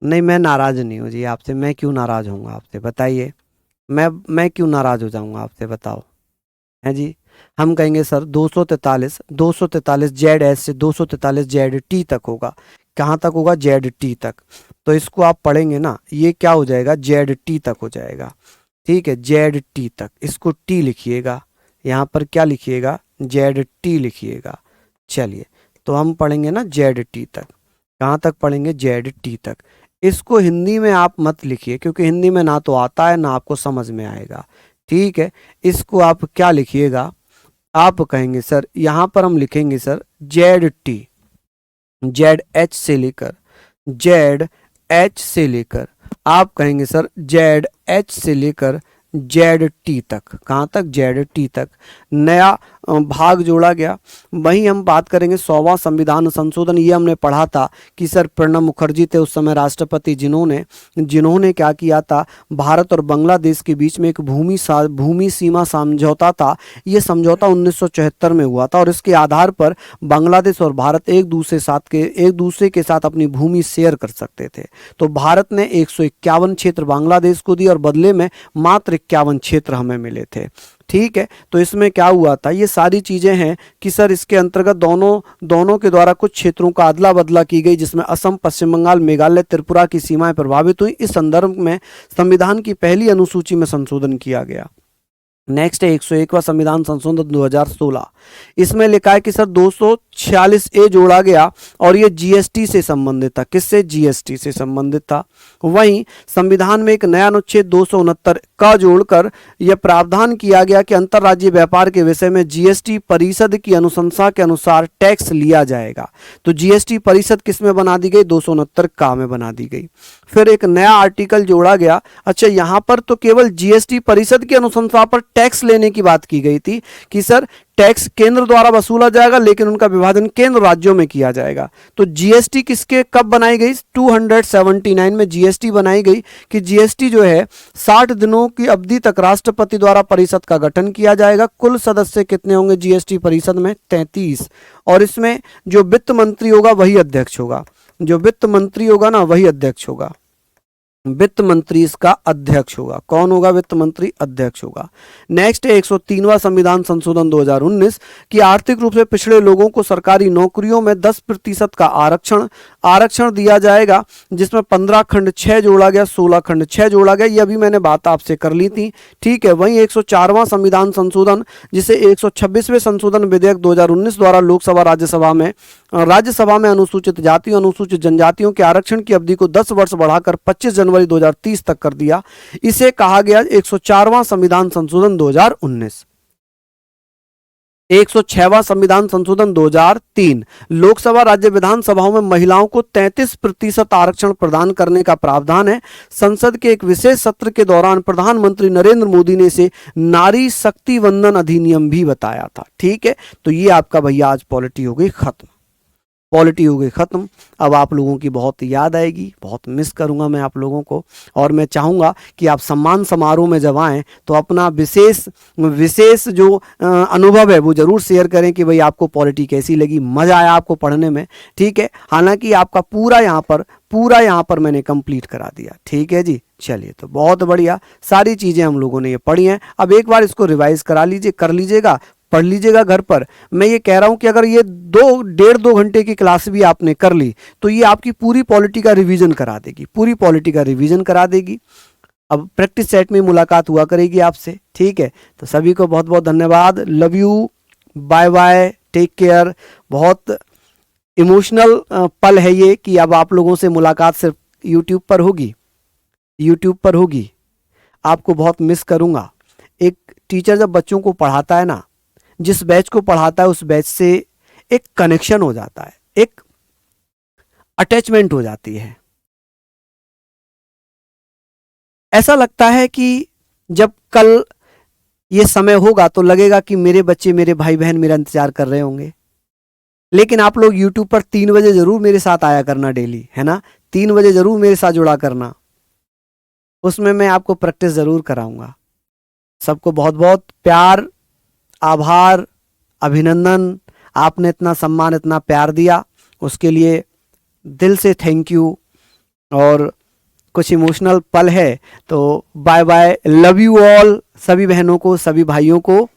नहीं मैं नाराज नहीं हूं जी आपसे, मैं क्यों नाराज होऊंगा आपसे बताइए, मैं क्यों नाराज हो जाऊंगा आपसे बताओ, है जी? हम कहेंगे सर 243 ZS से 243 ZT तक होगा। कहाँ तक होगा? ZT तक। तो इसको आप पढ़ेंगे ना, ये क्या हो जाएगा? ZT तक हो जाएगा। ठीक है, ZT तक, इसको T लिखिएगा, यहाँ पर क्या लिखिएगा? ZT लिखिएगा। चलिए तो हम पढ़ेंगे ना ZT तक। कहाँ तक पढ़ेंगे? ZT तक। इसको हिंदी में आप मत लिखिए क्योंकि हिंदी में ना तो आता है ना आपको समझ में आएगा। ठीक है, इसको आप क्या लिखिएगा? आप कहेंगे सर यहाँ पर हम लिखेंगे सर ZT, ZH से लेकर ZH से लेकर आप कहेंगे सर ZH से लेकर ZT तक। कहाँ तक? ZT तक। नया भाग जोड़ा गया। वहीं हम बात करेंगे 100वां संविधान संशोधन। ये हमने पढ़ा था कि सर प्रणब मुखर्जी थे उस समय राष्ट्रपति, जिन्होंने क्या किया था, भारत और बांग्लादेश के बीच में एक भूमि सीमा समझौता था। ये समझौता 1974 में हुआ था और इसके आधार पर बांग्लादेश और भारत एक दूसरे के साथ अपनी भूमि शेयर कर सकते थे। तो भारत ने 151 क्षेत्र बांग्लादेश को दिए और बदले में मात्र 51 क्षेत्र हमें मिले थे। ठीक है, तो इसमें क्या हुआ था, ये सारी चीजें हैं कि सर इसके अंतर्गत दोनों के द्वारा कुछ क्षेत्रों का अदला बदला की गई, जिसमें असम, पश्चिम बंगाल, मेघालय, त्रिपुरा की सीमाएं प्रभावित हुई। इस संदर्भ में संविधान की पहली अनुसूची में संशोधन किया गया। नेक्स्ट है 101वां संविधान संशोधन 2016। इसमें लिखा है कि सर 246A जोड़ा गया और ये जीएसटी से संबंधित था। किससे? जीएसटी से संबंधित था। वहीं संविधान में एक नया अनुच्छेद 269 का जोड़कर यह प्रावधान किया गया कि अंतर्राज्यीय व्यापार के विषय में जीएसटी परिषद की अनुशंसा के अनुसार टैक्स लिया जाएगा। तो जीएसटी परिषद किस में बना दी गई? 269 का में बना दी गई। फिर एक नया आर्टिकल जोड़ा गया। अच्छा, यहां पर तो केवल जीएसटी परिषद की अनुशंसा पर टैक्स लेने की बात की गई थी कि सर टैक्स केंद्र द्वारा वसूला जाएगा, लेकिन उनका विभाजन केंद्र राज्यों में किया जाएगा। तो जीएसटी किसके कब बनाई गई? 279 में जीएसटी बनाई गई कि जीएसटी जो है 60 दिनों की अवधि तक राष्ट्रपति द्वारा परिषद का गठन किया जाएगा। कुल सदस्य कितने होंगे जीएसटी परिषद में? 33। और इसमें जो वित्त मंत्री होगा वही अध्यक्ष होगा। जो वित्त मंत्री होगा ना वही अध्यक्ष होगा। वित्त मंत्री इसका अध्यक्ष होगा। कौन होगा? वित्त मंत्री अध्यक्ष होगा। नेक्स्ट है 103वां संविधान संशोधन 2019 कि आर्थिक रूप से पिछड़े लोगों को सरकारी नौकरियों में 10% का आरक्षण दिया जाएगा, जिसमें 15 खंड 6 जोड़ा गया, 16 खंड 6 जोड़ा गया। ये अभी मैंने बात आपसे कर ली थी, ठीक है। वहीं 104वां संविधान संशोधन, जिसे 126वें संशोधन विधेयक 2019 द्वारा लोकसभा राज्यसभा में अनुसूचित जाति, अनुसूचित जनजातियों के आरक्षण की अवधि को 10 वर्ष बढ़ाकर 25 जनवरी 2030 तक कर दिया। इसे कहा गया 104वां संविधान संशोधन 2019। 106वां संविधान संशोधन 2003 लोकसभा राज्य विधानसभाओं में महिलाओं को 33% आरक्षण प्रदान करने का प्रावधान है। संसद के एक विशेष सत्र के दौरान प्रधानमंत्री नरेंद्र मोदी ने इसे नारी शक्ति वंदन अधिनियम भी बताया था, ठीक है। तो ये आपका भैया आज पॉलिटी हो गई खत्म। पॉलिटी हो गई खत्म। अब आप लोगों की बहुत याद आएगी, बहुत मिस करूंगा मैं आप लोगों को, और मैं चाहूँगा कि आप सम्मान समारोह में जब आएँ तो अपना विशेष जो अनुभव है वो ज़रूर शेयर करें कि भाई आपको पॉलिटी कैसी लगी, मज़ा आया आपको पढ़ने में, ठीक है। हालांकि आपका पूरा यहाँ पर मैंने कंप्लीट करा दिया, ठीक है जी। चलिए, तो बहुत बढ़िया, सारी चीज़ें हम लोगों ने ये पढ़ी हैं। अब एक बार इसको रिवाइज कर लीजिएगा, पढ़ लीजिएगा घर पर। मैं ये कह रहा हूं कि अगर ये 1.5-2 घंटे की क्लास भी आपने कर ली तो ये आपकी पूरी पॉलिटी का रिवीजन करा देगी, अब प्रैक्टिस सेट में मुलाकात हुआ करेगी आपसे, ठीक है। तो सभी को बहुत बहुत धन्यवाद। Love you, bye bye, take care. बहुत इमोशनल पल है ये कि अब आप लोगों से मुलाकात सिर्फ यूट्यूब पर होगी। आपको बहुत मिस करूंगा। एक टीचर जब बच्चों को पढ़ाता है ना, जिस बैच को पढ़ाता है उस बैच से एक कनेक्शन हो जाता है, एक अटैचमेंट हो जाती है। ऐसा लगता है कि जब कल ये समय होगा तो लगेगा कि मेरे बच्चे, मेरे भाई बहन मेरा इंतजार कर रहे होंगे। लेकिन आप लोग यूट्यूब पर 3 बजे जरूर मेरे साथ आया करना डेली, है ना। 3 बजे जरूर मेरे साथ जुड़ा करना, उसमें मैं आपको प्रैक्टिस जरूर कराऊंगा। सबको बहुत बहुत प्यार, आभार, अभिनंदन। आपने इतना सम्मान, इतना प्यार दिया, उसके लिए दिल से थैंक यू। और कुछ इमोशनल पल है तो bye bye, love you all. सभी बहनों को, सभी भाइयों को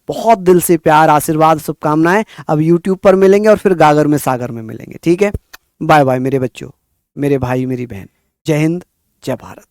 बहुत दिल से प्यार, आशीर्वाद, शुभकामनाएं। अब यूट्यूब पर मिलेंगे और फिर गागर में सागर में मिलेंगे, ठीक है। बाय बाय मेरे बच्चों, मेरे भाई, मेरी बहन। जय हिंद, जय भारत।